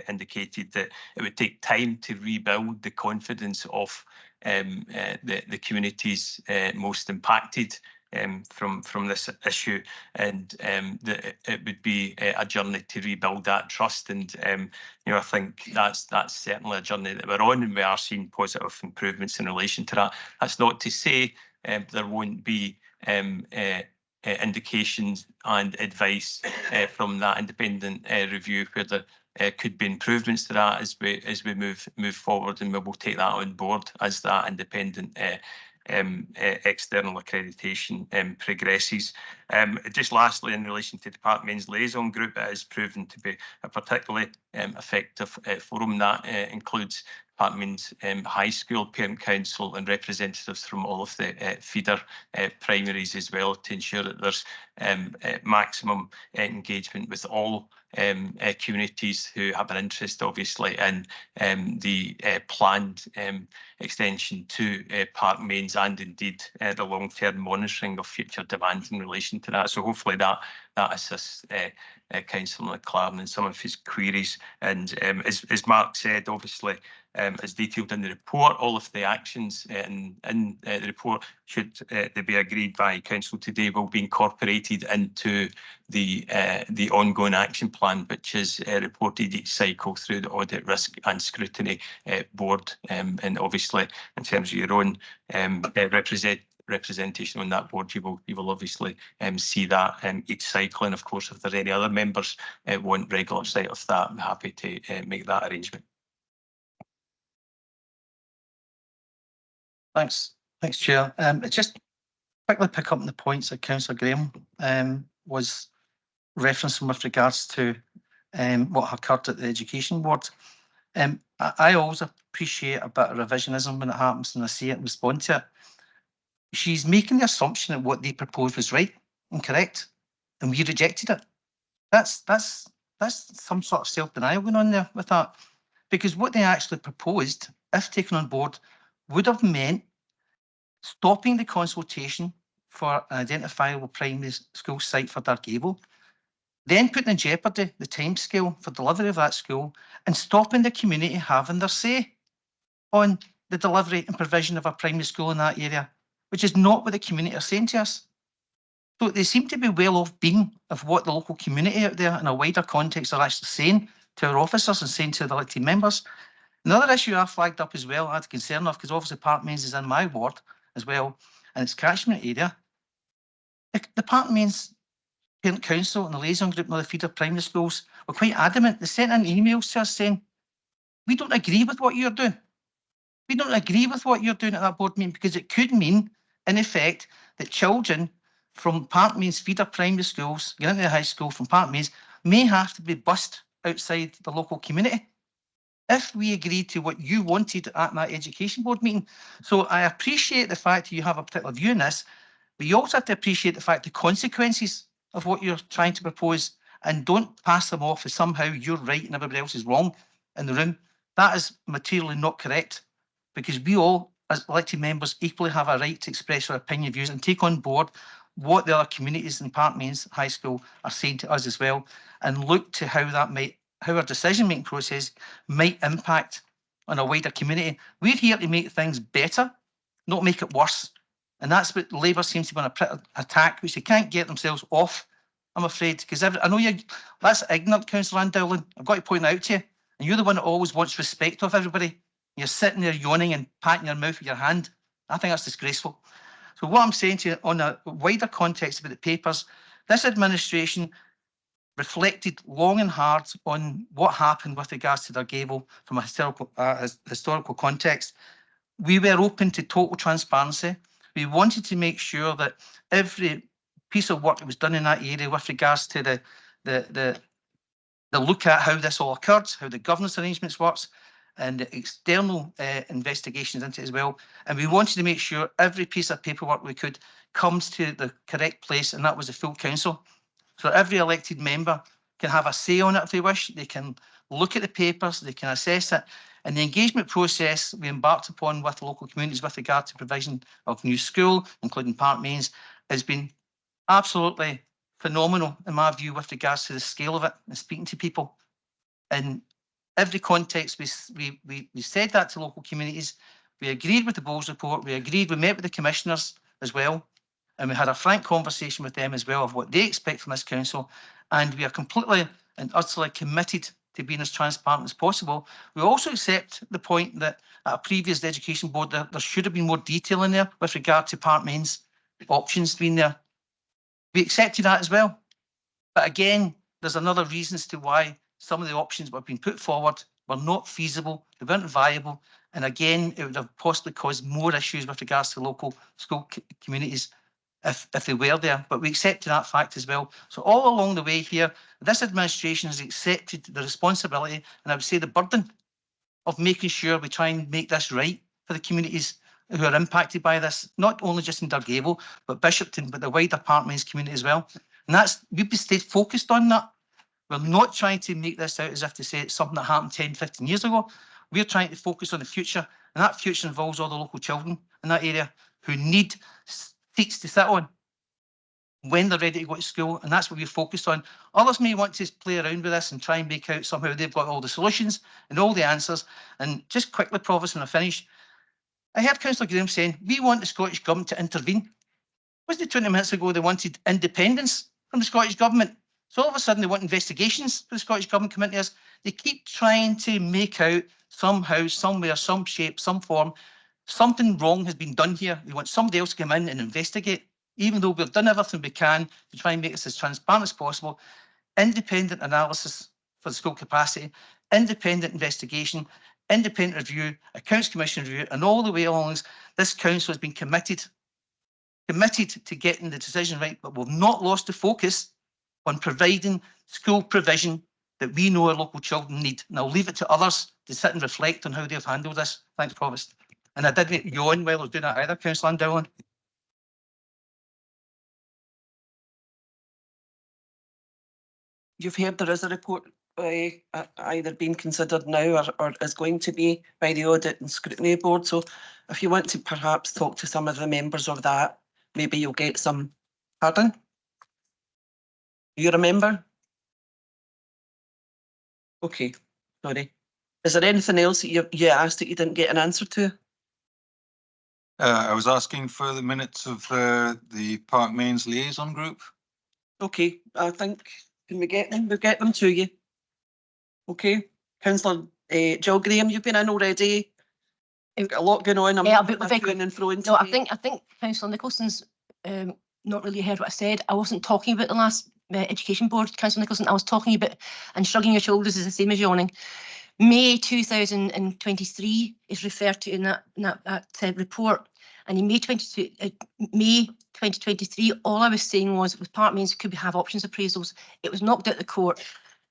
indicated, that it would take time to rebuild the confidence of the communities most impacted from this issue, and that it would be a journey to rebuild that trust. And you know, I think that's certainly a journey that we're on, and we are seeing positive improvements in relation to that. That's not to say there won't be indications and advice from that independent review where there could be improvements to that as we move forward, and we will take that on board as that independent external accreditation progresses. Just lastly, in relation to Department's liaison group, it has proven to be a particularly effective forum that includes Department's high school parent council and representatives from all of the feeder primaries as well, to ensure that there's maximum engagement with all communities who have an interest, obviously, in the planned extension to Park Mains, and indeed the long-term monitoring of future demand in relation to that. So hopefully that assists Councillor McLaren in some of his queries. And as Mark said, obviously, as detailed in the report, all of the actions in the report, should they be agreed by Council today, will be incorporated into the ongoing action plan, which is reported each cycle through the Audit, Risk and Scrutiny Board. And obviously, in terms of your own representation on that board, you will obviously see that each cycle. And of course, if there are any other members want regular sight of that, I'm happy to make that arrangement. Thanks, Chair. Just quickly pick up on the points that Councillor Graham was referencing with regards to what occurred at the Education Board. I always appreciate a bit of revisionism when it happens, and I see it and respond to it. She's making the assumption that what they proposed was right and correct, and we rejected it. That's some sort of self-denial going on there with that, because what they actually proposed, if taken on board, would have meant stopping the consultation for an identifiable primary school site for Dargavel, then putting in jeopardy the timescale for delivery of that school, and stopping the community having their say on the delivery and provision of a primary school in that area, which is not what the community are saying to us. So they seem to be well off being of what the local community out there in a wider context are actually saying to our officers and saying to the elected members. Another issue I flagged up as well, I had concern of, because obviously Park Mains is in my ward as well, and its catchment area. The Park Mains Parent Council and the liaison group and the feeder primary schools were quite adamant. They sent in emails to us saying, we don't agree with what you're doing. We don't agree with what you're doing at that board meeting, because it could mean, in effect, that children from Park Mains feeder primary schools, getting into the high school from Park Mains, may have to be bussed outside the local community if we agreed to what you wanted at that Education Board meeting. So I appreciate the fact that you have a particular view on this, but you also have to appreciate the fact the consequences of what you're trying to propose, and don't pass them off as somehow you're right and everybody else is wrong in the room. That is materially not correct, because we all, as elected members, equally have a right to express our opinion, views, and take on board what the other communities in Park Mains High School are saying to us as well, and look to how our decision-making process might impact on a wider community. We're here to make things better, not make it worse. And that's what Labour seems to be on a attack, which they can't get themselves off, I'm afraid. Because I know that's ignorant, Councillor Ann Dowling. I've got to point that out to you. And you're the one that always wants respect of everybody. You're sitting there yawning and patting your mouth with your hand. I think that's disgraceful. So what I'm saying to you, on a wider context about the papers, this administration reflected long and hard on what happened with regards to Dargavel from a historical context. We were open to total transparency. We wanted to make sure that every piece of work that was done in that area with regards to the look at how this all occurred, how the governance arrangements works, and the external investigations into it as well. And we wanted to make sure every piece of paperwork we could comes to the correct place, and that was the full council. So every elected member can have a say on it if they wish. They can look at the papers, they can assess it. And the engagement process we embarked upon with local communities with regard to provision of new school, including Park Mains, has been absolutely phenomenal in my view with regards to the scale of it and speaking to people. In every context, we said that to local communities. We agreed with the Bowles report. We met with the commissioners as well. and we had a frank conversation with them as well of what they expect from this council, and we are completely and utterly committed to being as transparent as possible. We also accept the point that at a previous education board there should have been more detail in there with regard to Parkmain's options being there. We accepted that as well. But again, there's another reason as to why some of the options that have been put forward were not feasible, they weren't viable, and again, it would have possibly caused more issues with regards to local school communities if they were there. But we accepted that fact as well. So all along the way here, this administration has accepted the responsibility, and I would say the burden, of making sure we try and make this right for the communities who are impacted by this, not only just in Dargavel, but Bishopton, but the wider Parkmains community as well. And we've stayed focused on that. We're not trying to make this out as if to say it's something that happened 10, 15 years ago. We're trying to focus on the future, and that future involves all the local children in that area who need seats to sit on when they're ready to go to school, and that's what we're focused on. Others may want to play around with this and try and make out somehow they've got all the solutions and all the answers. And just quickly, Provost, when I finish, I heard Councillor Graham saying, we want the Scottish Government to intervene. Wasn't it 20 minutes ago they wanted independence from the Scottish Government? So all of a sudden they want investigations for the Scottish Government coming to us. They keep trying to make out somehow, somewhere, some shape, some form, something wrong has been done here. They want somebody else to come in and investigate, even though we've done everything we can to try and make this as transparent as possible. Independent analysis for the school capacity, independent investigation, independent review, accounts commission review, and all the way along this council has been committed to getting the decision right, but we've not lost the focus on providing school provision that we know our local children need. And I'll leave it to others to sit and reflect on how they've handled this. Thanks, Provost. And I didn't yawn while I was doing that either, Councillor Dillon. You've heard there is a report either being considered now or is going to be by the Audit and Scrutiny Board. So if you want to perhaps talk to some of the members of that, maybe you'll get some. Pardon? You remember? Okay, sorry. Is there anything else that you asked that you didn't get an answer to? I was asking for the minutes of the Parkmains liaison group. Okay, I think, can we get them? We'll get them to you. Okay, Councillor Jill Graham, you've been in already. You've got a lot going on. I'm Yeah, but and throwing. No, I think Councillor Nicholson's not really heard what I said. I wasn't talking about the last Education Board, Councillor Nicholson. I was talking about, and shrugging your shoulders is the same as yawning. May 2023 is referred to in that report, and in May 2023, all I was saying was with Parkmains, could we have options appraisals? It was knocked out the court,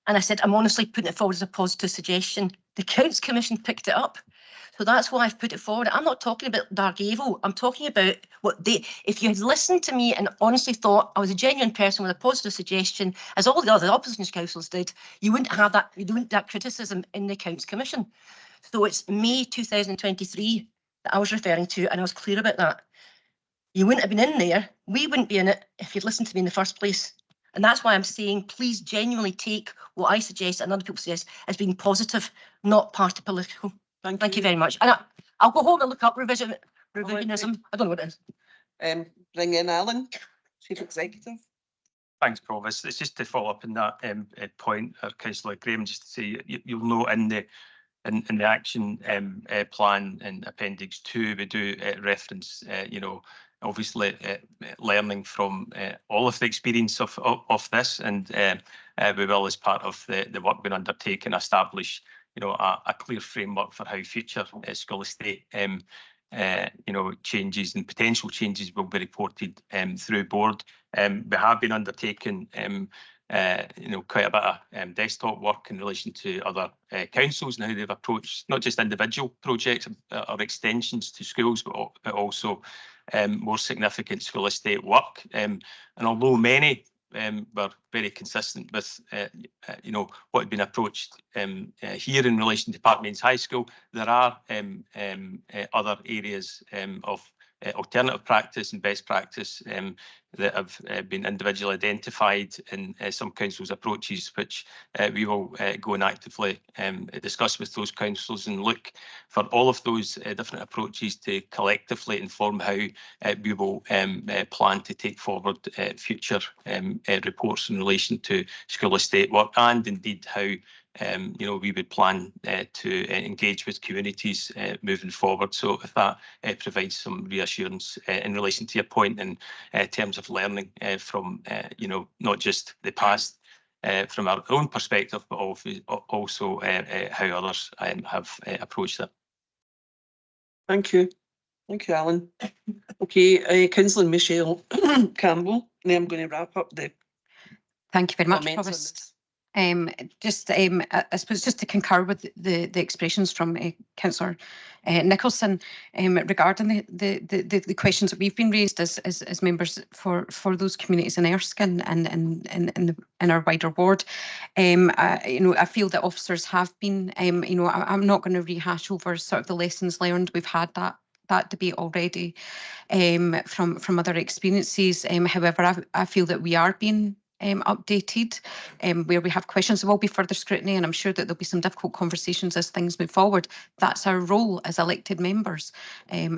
and I said I'm honestly putting it forward as a positive suggestion. The Counts Commission picked it up. So that's why I've put it forward. I'm not talking about Dargavel. I'm talking about what they, if you had listened to me and honestly thought I was a genuine person with a positive suggestion, as all the other opposition councillors did, you wouldn't have that, you wouldn't have that criticism in the Counts Commission. So it's May 2023 that I was referring to, and I was clear about that. You wouldn't have been in there. We wouldn't be in it if you'd listened to me in the first place. And that's why I'm saying, please genuinely take what I suggest and other people suggest as being positive, not party political. Thank you very much. And I'll go home and look up revisionism. I don't know what it is. Bring in Alan, Chief Executive. Thanks, Provost. It's just to follow up on that point, Councillor Graham, just to say you'll note in the action plan in Appendix 2, we do reference, obviously learning from all of the experience of this, and we will, as part of the work being undertaken, establish a clear framework for how future school estate changes and potential changes will be reported through board. We have been undertaking quite a bit of desktop work in relation to other councils and how they've approached not just individual projects or extensions to schools, but also more significant school estate work. And although many were very consistent with what had been approached here in relation to Parkmains High School, there are other areas of alternative practice and best practice that have been individually identified in some councils' approaches, which we will go and actively discuss with those councils and look for all of those different approaches to collectively inform how we will plan to take forward future reports in relation to school estate work, and indeed how we would plan to engage with communities moving forward. So if that provides some reassurance in relation to your point in terms of learning from not just the past from our own perspective, but also how others have approached it. Thank you. Thank you, Alan. Okay, Councillor Michelle Campbell. Then I'm going to wrap up the Thank you very much, comments on Provost. I suppose just to concur with the expressions from Councillor Nicolson regarding the questions that we've been raised as members for those communities in Erskine and in our wider ward. I feel that officers have been, I'm not going to rehash over sort of the lessons learned. We've had that debate already from other experiences. However, I feel that we are being updated where we have questions. There will be further scrutiny, and I'm sure that there'll be some difficult conversations as things move forward. That's our role as elected members, I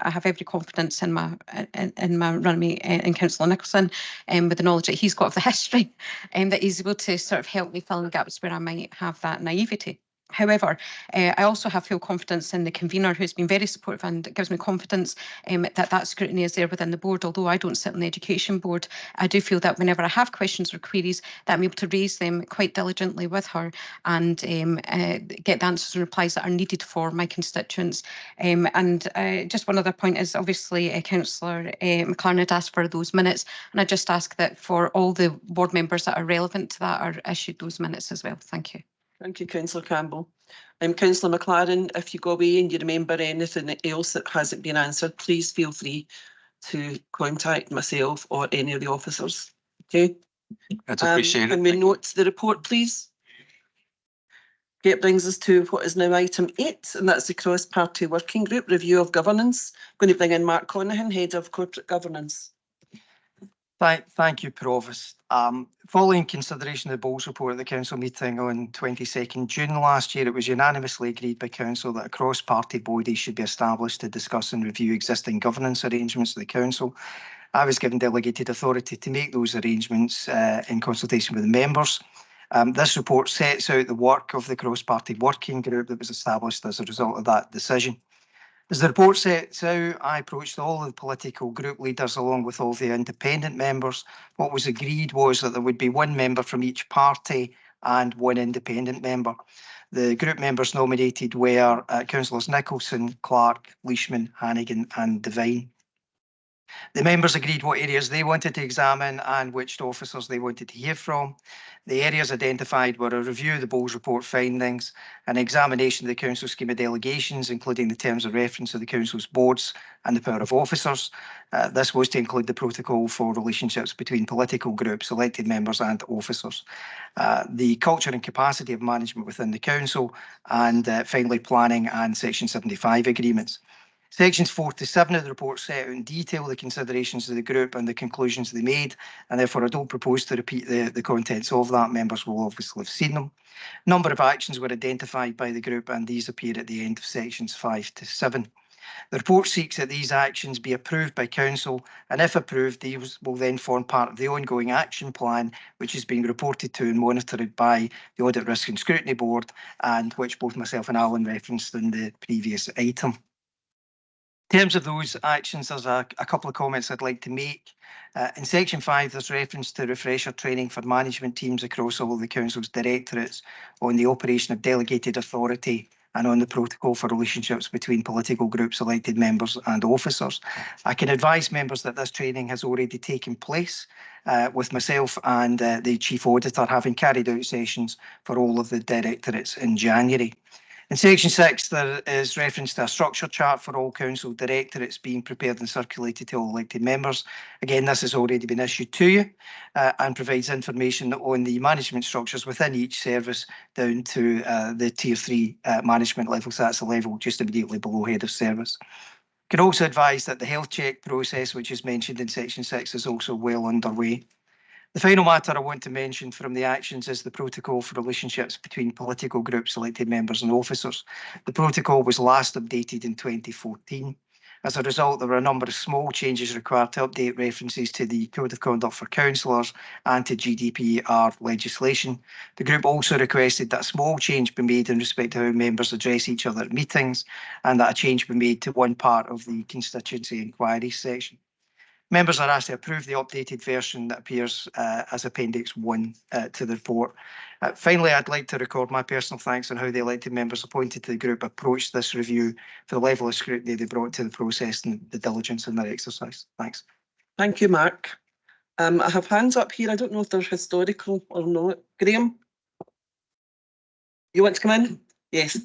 have every confidence in my runmate in Councillor Nicolson, with the knowledge that he's got of the history, that he's able to sort of help me fill in the gaps where I might have that naivety. However, I also have full confidence in the convener, who's been very supportive, and it gives me confidence that scrutiny is there within the board. Although I don't sit on the education board, I do feel that whenever I have questions or queries, that I'm able to raise them quite diligently with her and get the answers and replies that are needed for my constituents. Just one other point is obviously Councillor McLaren had asked for those minutes, and I just ask that for all the board members that are relevant to that are issued those minutes as well. Thank you. Thank you, Councillor Campbell. Councillor McLaren, if you go away and you remember anything else that hasn't been answered, please feel free to contact myself or any of the officers. Okay. That's appreciated. Can we note the report, please? Okay, it brings us to what is now item 8, and that's the cross-party working group review of governance. I'm going to bring in Mark Conahan, Head of Corporate Governance. Thank you, Provost. Following consideration of the Bowles report at the council meeting on 22nd June last year, it was unanimously agreed by council that a cross-party body should be established to discuss and review existing governance arrangements of the council. I was given delegated authority to make those arrangements in consultation with the members. This report sets out the work of the cross-party working group that was established as a result of that decision. As the report sets out, I approached all of the political group leaders along with all the independent members. What was agreed was that there would be one member from each party and one independent member. The group members nominated were Councillors Nicolson, Clark, Leishman, Hannigan and Devine. The members agreed what areas they wanted to examine and which officers they wanted to hear from. The areas identified were a review of the Bowles report findings, an examination of the council scheme of delegations, including the terms of reference of the council's boards and the power of officers. This was to include the protocol for relationships between political groups, elected members and officers. The culture and capacity of management within the council, and finally planning and Section 75 agreements. Sections 4 to 7 of the report set out in detail the considerations of the group and the conclusions they made, and therefore I don't propose to repeat the contents of that. Members will obviously have seen them. A number of actions were identified by the group, and these appear at the end of sections 5 to 7. The report seeks that these actions be approved by council, and if approved, these will then form part of the ongoing action plan, which is being reported to and monitored by the Audit, Risk and Scrutiny Board, and which both myself and Alan referenced in the previous item. In terms of those actions, there's a couple of comments I'd like to make. In section 5, there's reference to refresher training for management teams across all of the council's directorates on the operation of delegated authority and on the protocol for relationships between political groups, elected members and officers. I can advise members that this training has already taken place, with myself and the Chief Auditor having carried out sessions for all of the directorates in January. In section 6, there is reference to a structure chart for all council directorates being prepared and circulated to all elected members. Again, this has already been issued to you and provides information on the management structures within each service down to the tier 3 management level. So that's a level just immediately below head of service. Can also advise that the health check process, which is mentioned in section 6, is also well underway. The final matter I want to mention from the actions is the protocol for relationships between political groups, elected members and officers. The protocol was last updated in 2014. As a result, there were a number of small changes required to update references to the Code of Conduct for Councillors and to GDPR legislation. The group also requested that a small change be made in respect to how members address each other at meetings, and that a change be made to one part of the constituency inquiries section. Members are asked to approve the updated version that appears as Appendix 1 to the report. Finally, I'd like to record my personal thanks on how the elected members appointed to the group approached this review, for the level of scrutiny they brought to the process and the diligence in their exercise. Thanks. Thank you, Mark. I have hands up here. I don't know if they're historical or not. Graham, you want to come in? Yes.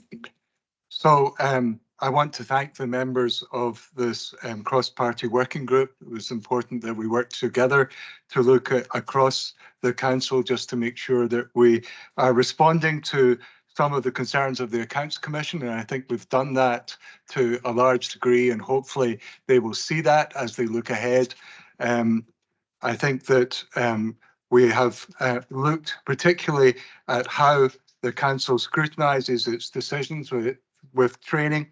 So I want to thank the members of this cross-party working group. It was important that we worked together to look at across the council just to make sure that we are responding to some of the concerns of the Accounts Commission, and I think we've done that to a large degree, and hopefully they will see that as they look ahead. I think that we have looked particularly at how the council scrutinises its decisions with training.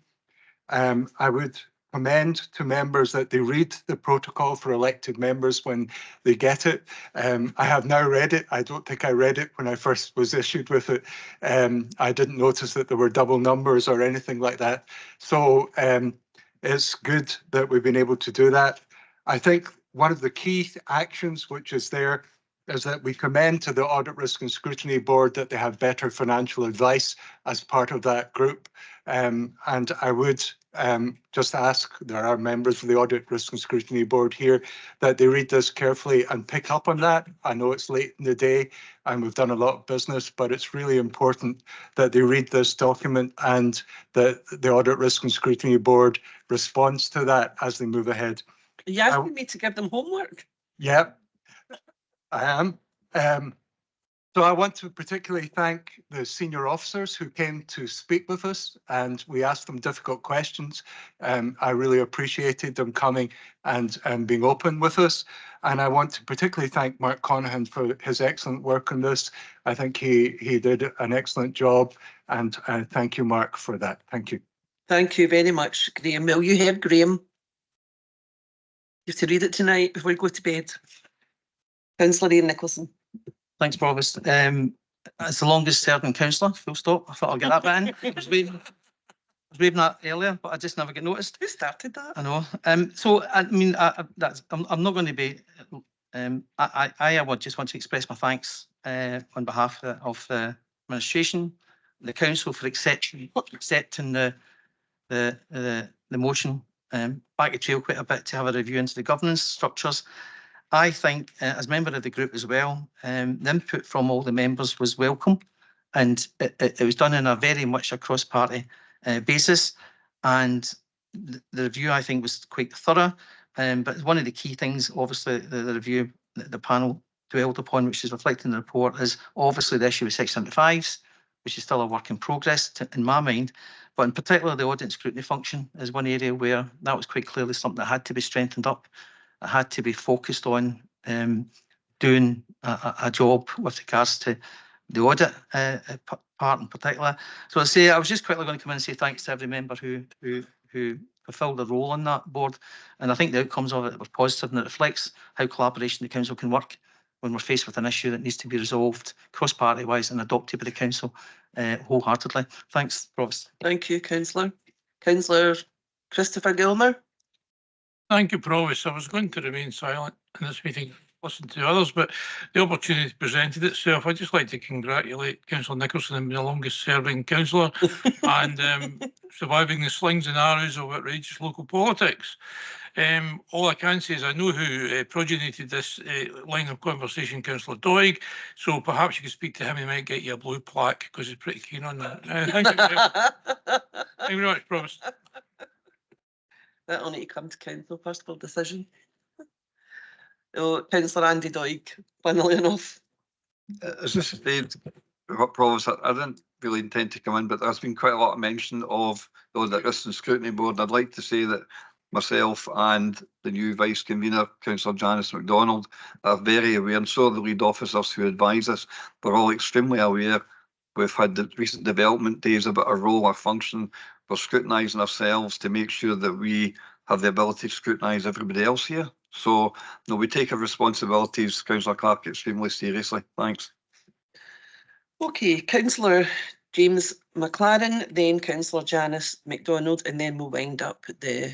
I would commend to members that they read the protocol for elected members when they get it. I have now read it. I don't think I read it when I first was issued with it. I didn't notice that there were double numbers or anything like that. So it's good that we've been able to do that. I think one of the key actions which is there is that we commend to the Audit Risk and Scrutiny Board that they have better financial advice as part of that group. And I would just ask, there are members of the Audit Risk and Scrutiny Board here, that they read this carefully and pick up on that. I know it's late in the day and we've done a lot of business, but it's really important that they read this document and that the Audit Risk and Scrutiny Board responds to that as they move ahead. Are you asking me to give them homework? Yeah. I am. So I want to particularly thank the senior officers who came to speak with us, and we asked them difficult questions. I really appreciated them coming and being open with us. And I want to particularly thank Mark Conahan for his excellent work on this. I think he did an excellent job, and thank you, Mark, for that. Thank you. Thank you very much, Graham. Will you hear Graham? You have to read it tonight before you go to bed. Councillor Ian Nicolson. Thanks, Provost. It's the longest serving councillor, full stop. I thought I'd get that bit in. I was waving that earlier, but I just never get noticed. Who started that? I know. So, I mean, I'm not going to be, I would just want to express my thanks on behalf of the administration, the council for accepting the motion. Back to trail quite a bit to have a review into the governance structures. I think, as member of the group as well, the input from all the members was welcome, and it was done in a very much a cross-party basis, and the review, I think, was quite thorough. But one of the key things, obviously, the review, the panel dwelled upon, which is reflected in the report, is obviously the issue with 675s, which is still a work in progress in my mind. But in particular, the audit and scrutiny function is one area where that was quite clearly something that had to be strengthened up. It had to be focused on doing a job with regards to the audit part in particular. So I was just quickly going to come in and say thanks to every member who fulfilled a role on that board. And I think the outcomes of it were positive, and it reflects how collaboration the council can work when we're faced with an issue that needs to be resolved cross-party wise and adopted by the council wholeheartedly. Thanks, Provost. Thank you, Councillor. Councillor Christopher Gilmer. Thank you, Provost. I was going to remain silent in this meeting, listen to others, but the opportunity presented itself. I'd just like to congratulate Councillor Nicolson on being the longest serving councillor and surviving the slings and arrows of outrageous local politics. All I can say is I know who progenited this line of conversation, Councillor Doig, so perhaps you could speak to him, he might get you a blue plaque because he's pretty keen on that. Thank you very much, Provost. That'll need to come to council first for decision. Oh, Councillor Andy Doig, funnily enough. As I said, Provost, I didn't really intend to come in, but there's been quite a lot of mention of the Audit Risk and Scrutiny Board. I'd like to say that myself and the new vice convener, Councillor Janice McDonald, are very aware, and so are the lead officers who advise us. We're all extremely aware. We've had the recent development days about our role, our function. We're scrutinising ourselves to make sure that we have the ability to scrutinise everybody else here. So, no, we take our responsibilities, Councillor Clark, extremely seriously. Thanks. Okay, Councillor James McLaren, then Councillor Janice McDonald, and then we'll wind up the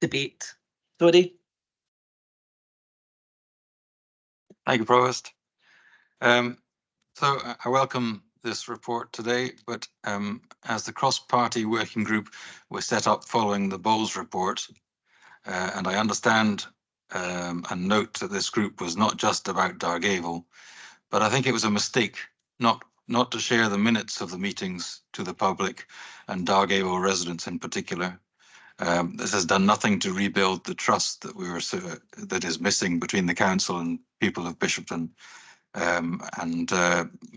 debate. Sorry. Thank you, Provost. So I welcome this report today, but as the cross-party working group was set up following the Bowles report, and I understand and note that this group was not just about Dargavel, but I think it was a mistake not to share the minutes of the meetings to the public and Dargavel residents in particular. This has done nothing to rebuild the trust that that is missing between the council and people of Bishopton. And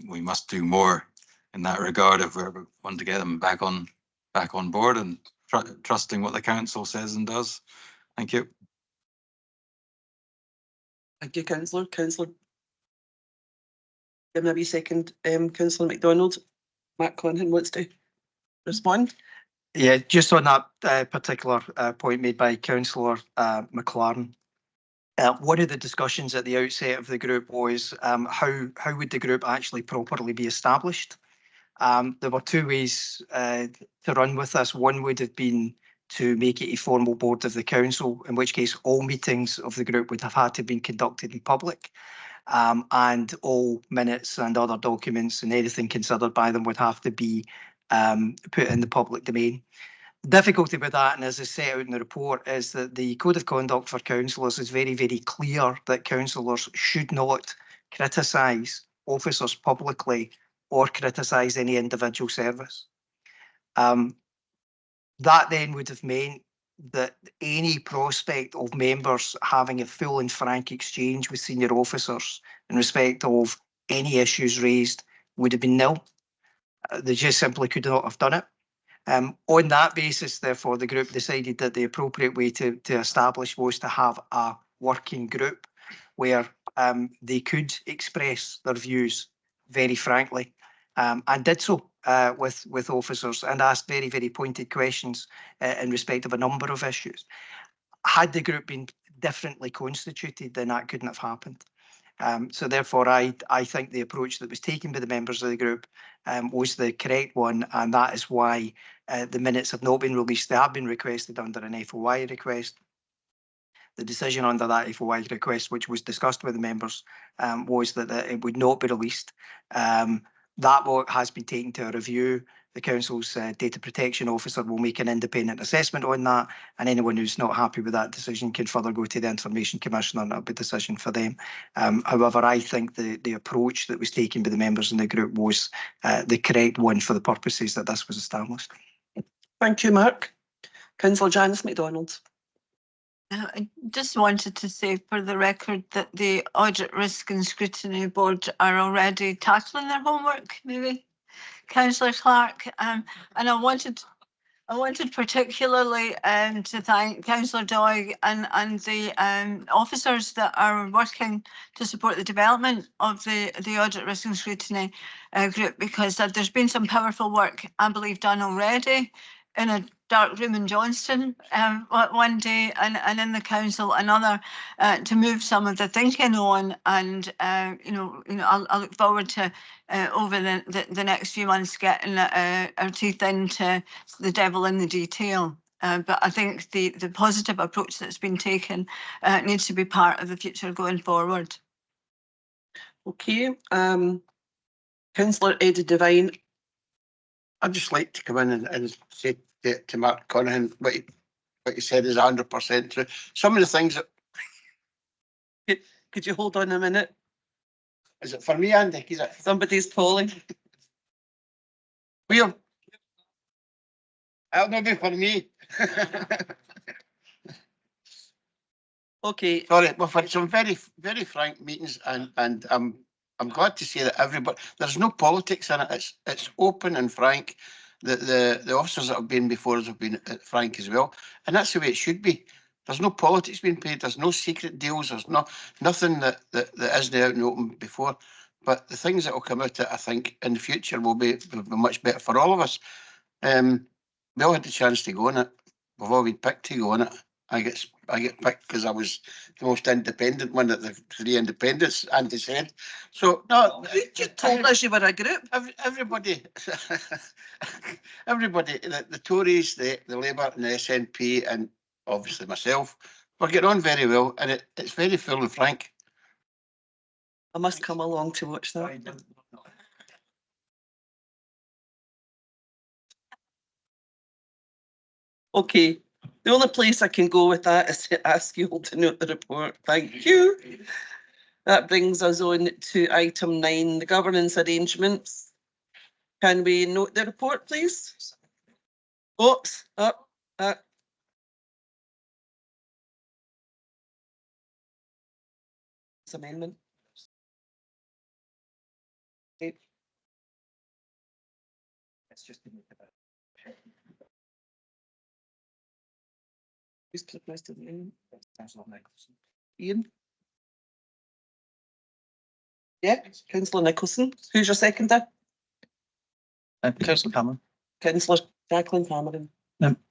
we must do more in that regard if we want to get them back on board and trusting what the council says and does. Thank you. Thank you, Councillor. Councillor, give me a wee second. Councillor McDonald, Matt Conhan wants to respond. Yeah, just on that particular point made by Councillor McLaren. One of the discussions at the outset of the group was how would the group actually properly be established? There were two ways to run with this. One would have been to make it a formal board of the council, in which case all meetings of the group would have had to have been conducted in public, and all minutes and other documents and anything considered by them would have to be put in the public domain. The difficulty with that, and as is set out in the report, is that the Code of Conduct for Councillors is very, very clear that councillors should not criticise officers publicly or criticise any individual service. That then would have meant that any prospect of members having a full and frank exchange with senior officers in respect of any issues raised would have been nil. They just simply could not have done it. On that basis, therefore, the group decided that the appropriate way to establish was to have a working group where they could express their views very frankly, and did so with officers and asked very, very pointed questions in respect of a number of issues. Had the group been differently constituted, then that couldn't have happened. So therefore, I think the approach that was taken by the members of the group was the correct one, and that is why the minutes have not been released. They have been requested under an FOI request. The decision under that FOI request, which was discussed with the members, was that it would not be released. That work has been taken to a review. The council's data protection officer will make an independent assessment on that, and anyone who's not happy with that decision can further go to the Information Commissioner and it'll be a decision for them. However, I think the approach that was taken by the members in the group was the correct one for the purposes that this was established. Thank you, Mark. Councillor Janice McDonald. I just wanted to say for the record that the Audit Risk and Scrutiny Board are already tackling their homework, maybe, Councillor Clark. And I wanted particularly to thank Councillor Doig and the officers that are working to support the development of the Audit Risk and Scrutiny group, because there's been some powerful work, I believe, done already in a dark room in Johnston one day, and in the council another, to move some of the thinking on. And I'll look forward to over the next few months getting our teeth into the devil in the detail. But I think the positive approach that's been taken needs to be part of the future going forward. Okay, Councillor Eddie Devine. I'd just like to come in and say to Mark Conhan what you said is 100% true. Some of the things that... Could you hold on a minute? Is it for me, Andy? Is it? Somebody's calling. Will? That'll not be for me. Okay. Sorry, we've had some very, very frank meetings, and I'm glad to see that everybody, there's no politics in it. It's open and frank. the officers that have been before us have been frank as well. And that's the way it should be. There's no politics being paid. There's no secret deals. There's nothing that isn't out in the open before. But the things that will come out of it, I think, in the future will be much better for all of us. We all had the chance to go on it. We've all been picked to go on it. I get picked because I was the most independent one of the 3 independents, Andy said. So no, You told us you were a group. everybody, everybody, the Tories, the Labour and the SNP, and obviously myself, we're getting on very well, and it's very full and frank. I must come along to watch that. Okay, the only place I can go with that is to ask you all to note the report. Thank you. That brings us on to item 9, the governance arrangements. Can we note the report, please? Oops, up. Amendment. Okay. It's just Who's proposed the amendment? Councillor Nicolson. Ian? Yeah, Councillor Nicolson. Who's your seconder? Councillor Cameron. Councillor Jacqueline Cameron.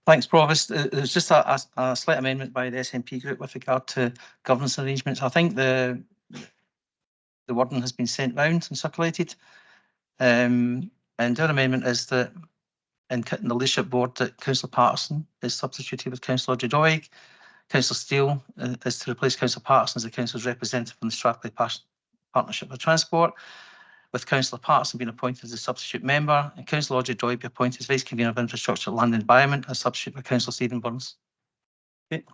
Thanks, Provost. There's just a slight amendment by the SNP group with regard to governance arrangements. I think the wording has been sent round and circulated. And the other amendment is that in the leadership board that Councillor Patterson is substituted with Councillor Doig. Councillor Steele is to replace Councillor Patterson as the council's representative on the Strathclyde Partnership for Transport, with Councillor Patterson being appointed as a substitute member, and Councillor Doig be appointed as Vice Convener of Infrastructure, Land and Environment, as substitute for Councillor Stephen Burns. Okay.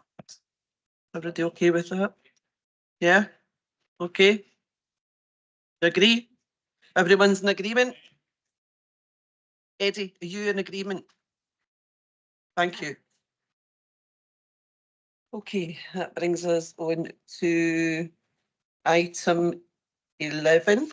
Everybody okay with that? Yeah? Okay. Agree? Everyone's in agreement? Eddie, are you in agreement? Thank you. Okay, that brings us on to item 11.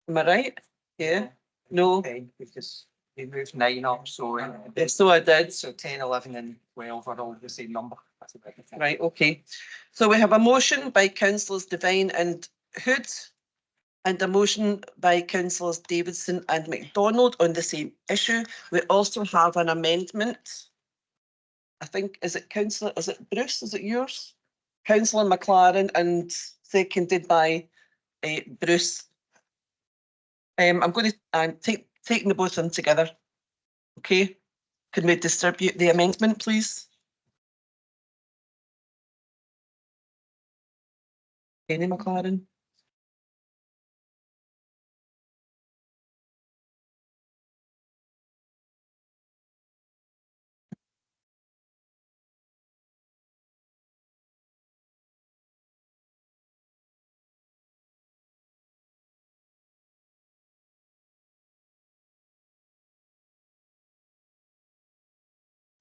Am I right? Yeah? No? Because we moved 9 up, so So I did. So 10, 11 and 12 are all the same number. That's a bit different. Right, okay. So we have a motion by councillors Devine and Hood, and a motion by councillors Davidson and McDonald on the same issue. We also have an amendment. I think, is it Bruce? Is it yours? Councillor McLaren and seconded by Bruce. I'm going to taking the both of them together. Okay. Can we distribute the amendment, please? Penny McLaren.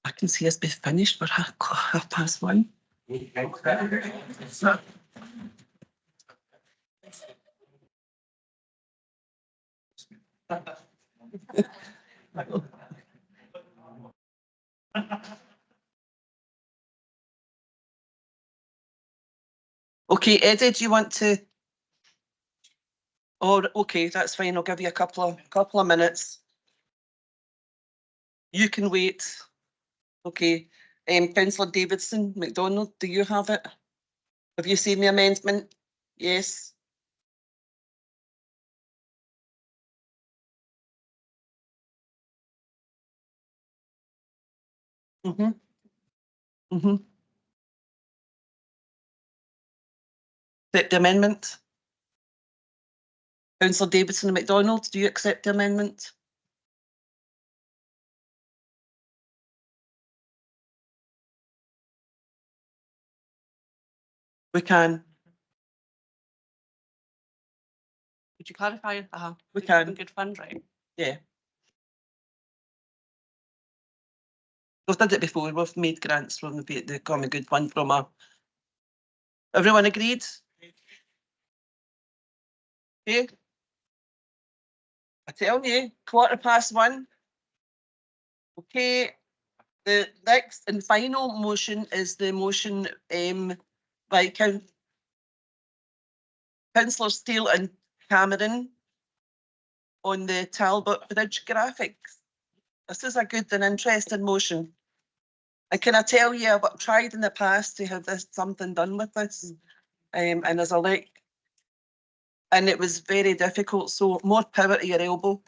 I can see us be finished. We're 1:30. Okay, Eddie, do you want to? Oh, okay, that's fine. I'll give you a couple of minutes. You can wait. Okay. Councillor Davidson, McDonald, do you have it? Have you seen the amendment? Yes. The amendment. Councillor Davidson and McDonald, do you accept the amendment? We can. Would you clarify? We can. Good fund, right? Yeah. We've done it before. We've made grants from the Common Good Fund from a. Everyone agreed? Okay. I tell you, 1:15. Okay, the next and final motion is the motion by Councillor Steele and Cameron on the Talbot Bridge graphics. This is a good and interesting motion. And can I tell you, I've tried in the past to have something done with this, and as a like, and it was very difficult. So more power to your elbow.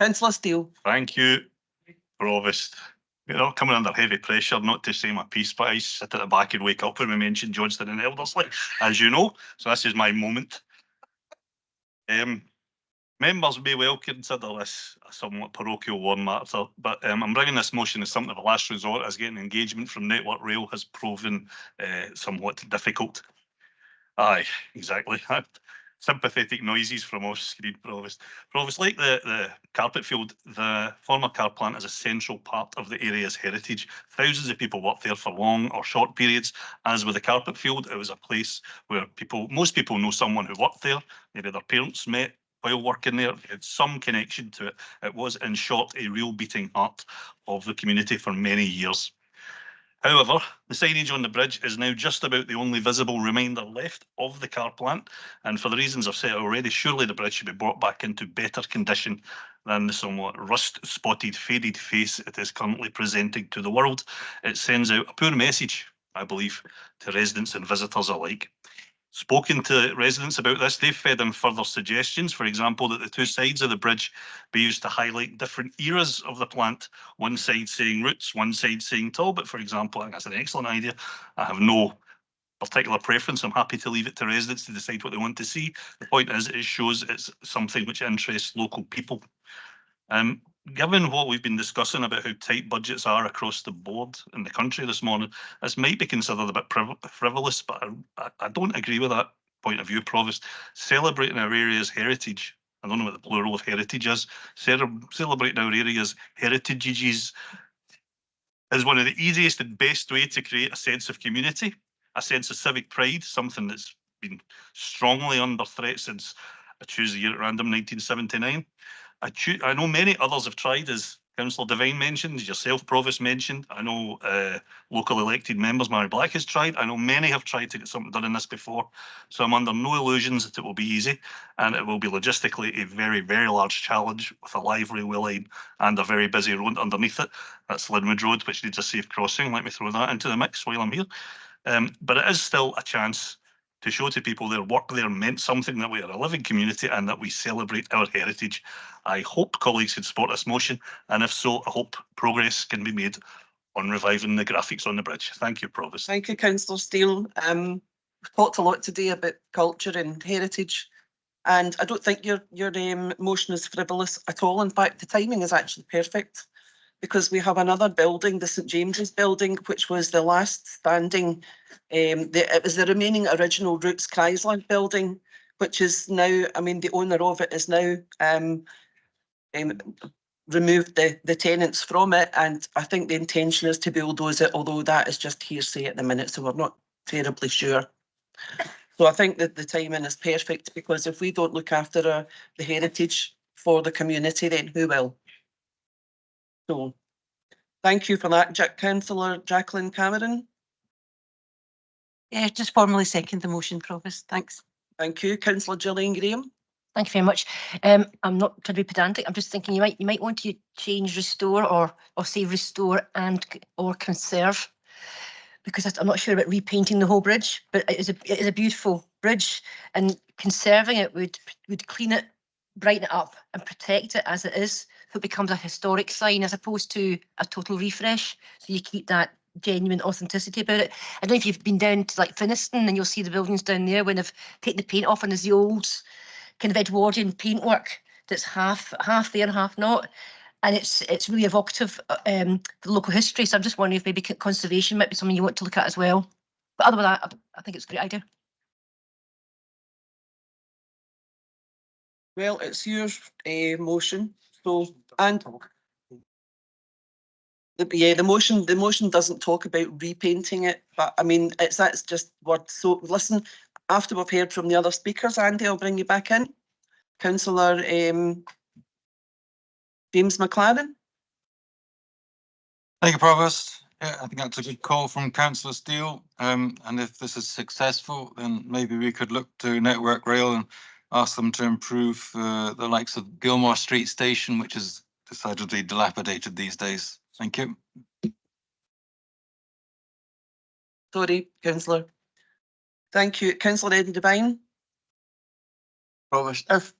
Councillor Steele. Thank you, Provost. You know, coming under heavy pressure, not to say my piece, but I sit at the back and wake up when we mention Johnston and Eldersley, as you know. So this is my moment. Members may well consider this a somewhat parochial one matter, but I'm bringing this motion as something of a last resort, as getting engagement from Network Rail has proven somewhat difficult. Aye, exactly. Sympathetic noises from off screen, Provost. Provost, like the carpet field, the former car plant is a central part of the area's heritage. Thousands of people work there for long or short periods. As with the carpet field, it was a place where most people know someone who worked there. Maybe their parents met while working there. It had some connection to it. It was, in short, a real beating heart of the community for many years. However, the signage on the bridge is now just about the only visible reminder left of the car plant, and for the reasons I've said already, surely the bridge should be brought back into better condition than the somewhat rust-spotted, faded face it is currently presenting to the world. It sends out a poor message, I believe, to residents and visitors alike. Spoken to residents about this, they've fed in further suggestions, for example, that the two sides of the bridge be used to highlight different eras of the plant. One side saying Roots, one side saying Talbot, for example. I think that's an excellent idea. I have no particular preference. I'm happy to leave it to residents to decide what they want to see. The point is, it shows it's something which interests local people. Given what we've been discussing about how tight budgets are across the board in the country this morning, this might be considered a bit frivolous, but I don't agree with that point of view, Provost. Celebrating our area's heritage, I don't know what the plural of heritage is, celebrating our area's heritages is one of the easiest and best way to create a sense of community, a sense of civic pride, something that's been strongly under threat since, I choose the year at random, 1979. I know many others have tried, as Councillor Devine mentioned, as yourself, Provost, mentioned. I know local elected members, Mary Black, has tried. I know many have tried to get something done in this before. So I'm under no illusions that it will be easy, and it will be logistically a very, very large challenge with a live railway line and a very busy road underneath it. That's Linwood Road, which needs a safe crossing. Let me throw that into the mix while I'm here. But it is still a chance to show to people their work there meant something, that we are a living community and that we celebrate our heritage. I hope colleagues can support this motion, and if so, I hope progress can be made on reviving the graphics on the bridge. Thank you, Provost. Thank you, Councillor Steele. We've talked a lot today about culture and heritage, and I don't think your motion is frivolous at all. In fact, the timing is actually perfect, because we have another building, the St James's building, which was the last standing, it was the remaining original Roots Chrysler building, which is now, I mean, the owner of it is now removed the tenants from it, and I think the intention is to bulldoze it, although that is just hearsay at the minute, so we're not terribly sure. So I think that the timing is perfect, because if we don't look after the heritage for the community, then who will? So thank you for that, Councillor Jacqueline Cameron. Yeah, just formally second the motion, Provost. Thanks. Thank you, Councillor Gillian Graham. Thank you very much. I'm not trying to be pedantic. I'm just thinking you might want to change restore or say restore and or conserve, because I'm not sure about repainting the whole bridge, but it is a beautiful bridge, and conserving it would clean it, brighten it up, and protect it as it is, so it becomes a historic sign as opposed to a total refresh. So you keep that genuine authenticity about it. I don't know if you've been down to like Finniston, and you'll see the buildings down there when they've taken the paint off, and there's the old kind of Edwardian paintwork that's half there, half not. And it's really evocative for the local history. So I'm just wondering if maybe conservation might be something you want to look at as well. But other than that, I think it's a great idea. Well, it's your motion. So, and the motion doesn't talk about repainting it, but I mean, that's just what. So listen, after we've heard from the other speakers, Andy, I'll bring you back in. Councillor James McLaren. Thank you, Provost. Yeah, I think that's a good call from Councillor Steele. And if this is successful, then maybe we could look to Network Rail and ask them to improve the likes of Gilmore Street Station, which is decidedly dilapidated these days. Thank you. Sorry, councillor. Thank you. Councillor Ed Devine. Provost, if,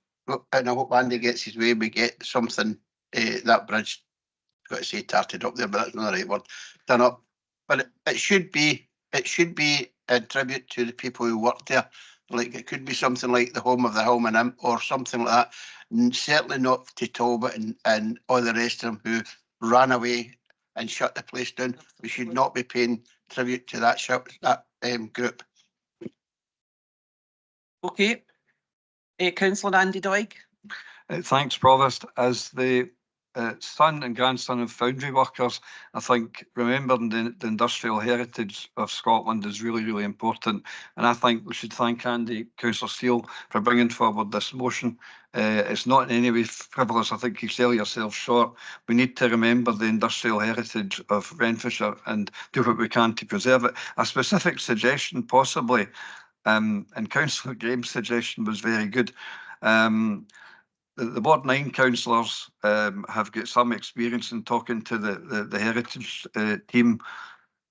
and I hope Andy gets his way, we get something, that bridge, got to say tarted up there, but that's not the right word, done up. But it should be a tribute to the people who worked there. Like it could be something like the Home of the Hillman or something like that. Certainly not to Talbot and all the rest of them who ran away and shut the place down. We should not be paying tribute to that group. Okay. Councillor Andy Doig. Thanks, Provost. As the son and grandson of foundry workers, I think remembering the industrial heritage of Scotland is really, really important. And I think we should thank Councillor Steele for bringing forward this motion. It's not in any way frivolous. I think you sell yourself short. We need to remember the industrial heritage of Renfrewshire and do what we can to preserve it. A specific suggestion, possibly, and Councillor Graham's suggestion was very good. The Ward 9 councillors have got some experience in talking to the heritage team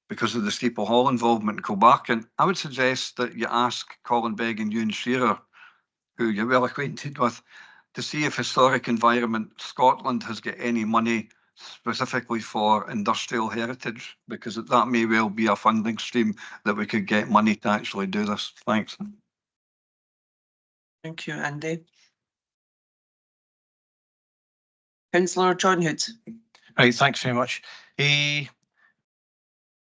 because of the Steeple Hall involvement in Kilbarchan. I would suggest that you ask Colin Begg and Ewan Shearer, who you're well acquainted with, to see if Historic Environment Scotland has got any money specifically for industrial heritage, because that may well be a funding stream that we could get money to actually do this. Thanks. Thank you, Andy. Councillor John Hood. Right, thanks very much.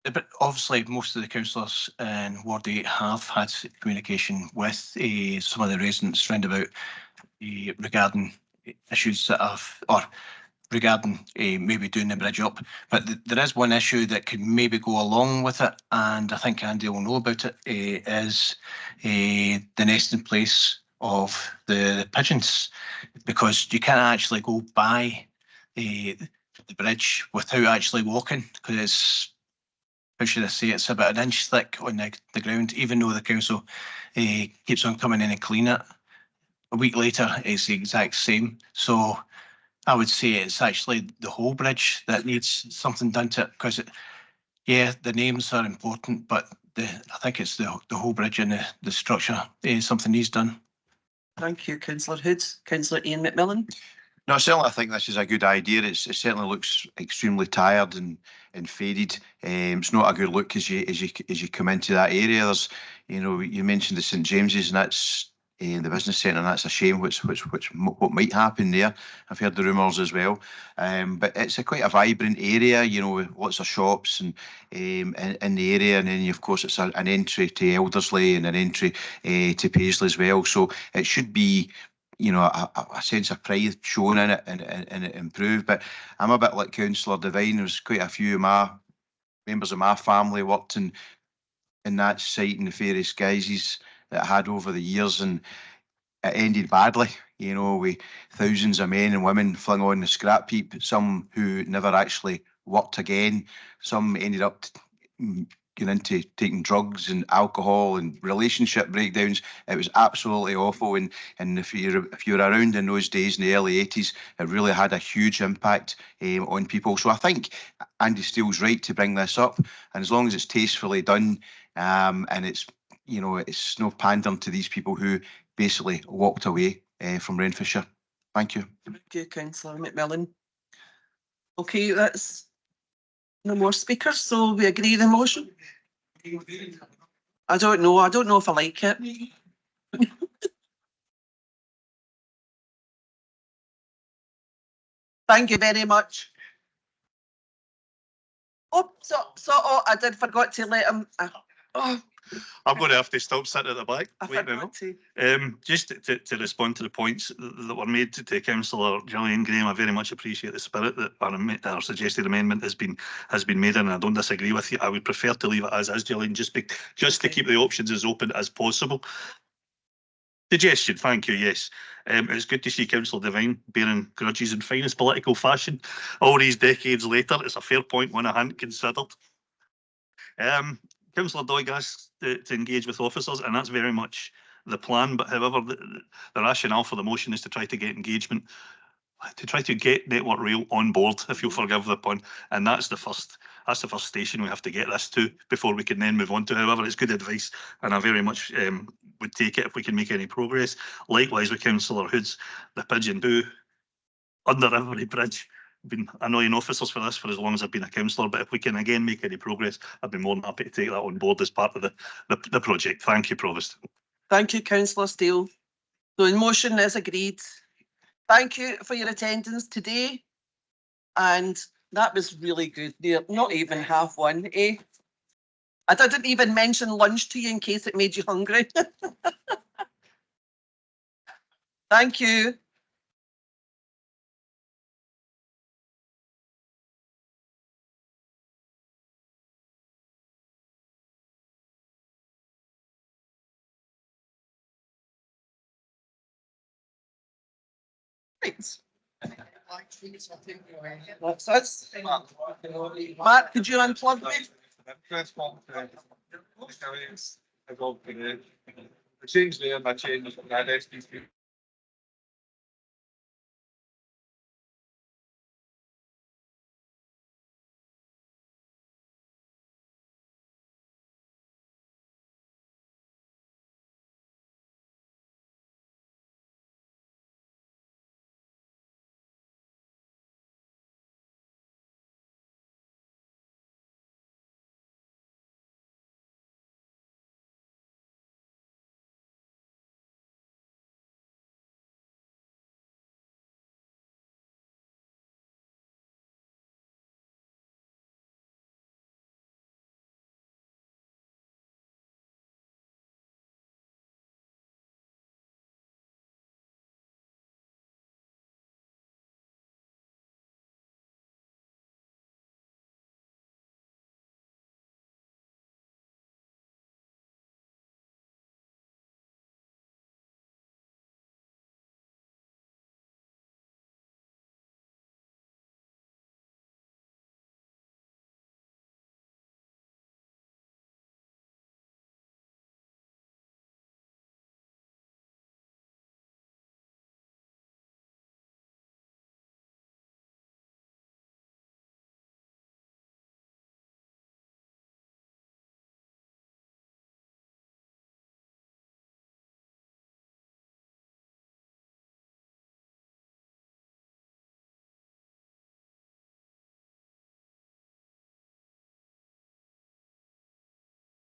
But obviously, most of the councillors in Ward 8 have had communication with some of the residents round about regarding issues that have, or regarding maybe doing the bridge up. But there is one issue that could maybe go along with it, and I think Andy will know about it, is the nesting place of the pigeons, because you can't actually go by the bridge without actually walking, because it's, how should I say, it's about an inch thick on the ground, even though the council keeps on coming in and clean it. A week later, it's the exact same. So I would say it's actually the whole bridge that needs something done to it, because yeah, the names are important, but I think it's the whole bridge and the structure. Something needs done. Thank you, Councillor Hood. Councillor Ian McMillan. No, certainly I think this is a good idea. It certainly looks extremely tired and faded. It's not a good look as you come into that area. There's, you mentioned the St James's, and that's the business centre, and that's a shame. What might happen there? I've heard the rumours as well. But it's quite a vibrant area, with lots of shops and in the area, and then of course it's an entry to Eldersley and an entry to Paisley as well. So it should be, a sense of pride shown in it and it improved. But I'm a bit like Councillor Devine. There's quite a few of my members of my family worked in that site in the various guises that I had over the years, and it ended badly, with thousands of men and women flung on the scrap heap, some who never actually worked again, some ended up getting into taking drugs and alcohol and relationship breakdowns. It was absolutely awful, and if you were around in those days in the early 80s, it really had a huge impact on people. So I think Andy Steele's right to bring this up, and as long as it's tastefully done, and it's it's no pandering to these people who basically walked away from Renfrewshire. Thank you. Thank you, Councillor McMillan. Okay, that's no more speakers, so we agree the motion. I don't know if I like it. Thank you very much. Oh, I did forgot to let him. I'm going to have to stop sitting at the back. I Wait a forgot minute. Just to respond to the points that were made to Councillor Gillian Graham, I very much appreciate the spirit that our suggested amendment has been made in, and I don't disagree with you. I would prefer to leave it as is, Gillian, just to keep the options as open as possible. Suggestion, thank you, yes. It's good to see Councillor Devine bearing grudges in finest political fashion. All these decades later, it's a fair point one I hadn't considered. Councillor Doig asked to engage with officers, and that's very much the plan. But however, the rationale for the motion is to try to get engagement, to try to get Network Rail on board, if you'll forgive the pun. And that's the first station we have to get this to before we can then move on to. However, it's good advice, and I very much would take it if we can make any progress. Likewise with Councillor Hoods, the pigeon boo under every bridge. Been annoying officers for this for as long as I've been a councillor, but if we can again make any progress, I'd be more than happy to take that on board as part of the project. Thank you, Provost. Thank you, Councillor Steele. So the motion is agreed. Thank you for your attendance today. And that was really good. Not even half one, eh? I didn't even mention lunch to you in case it made you hungry. Thank you. Right. That's us. Mark, could you unplug me? The change there, my change,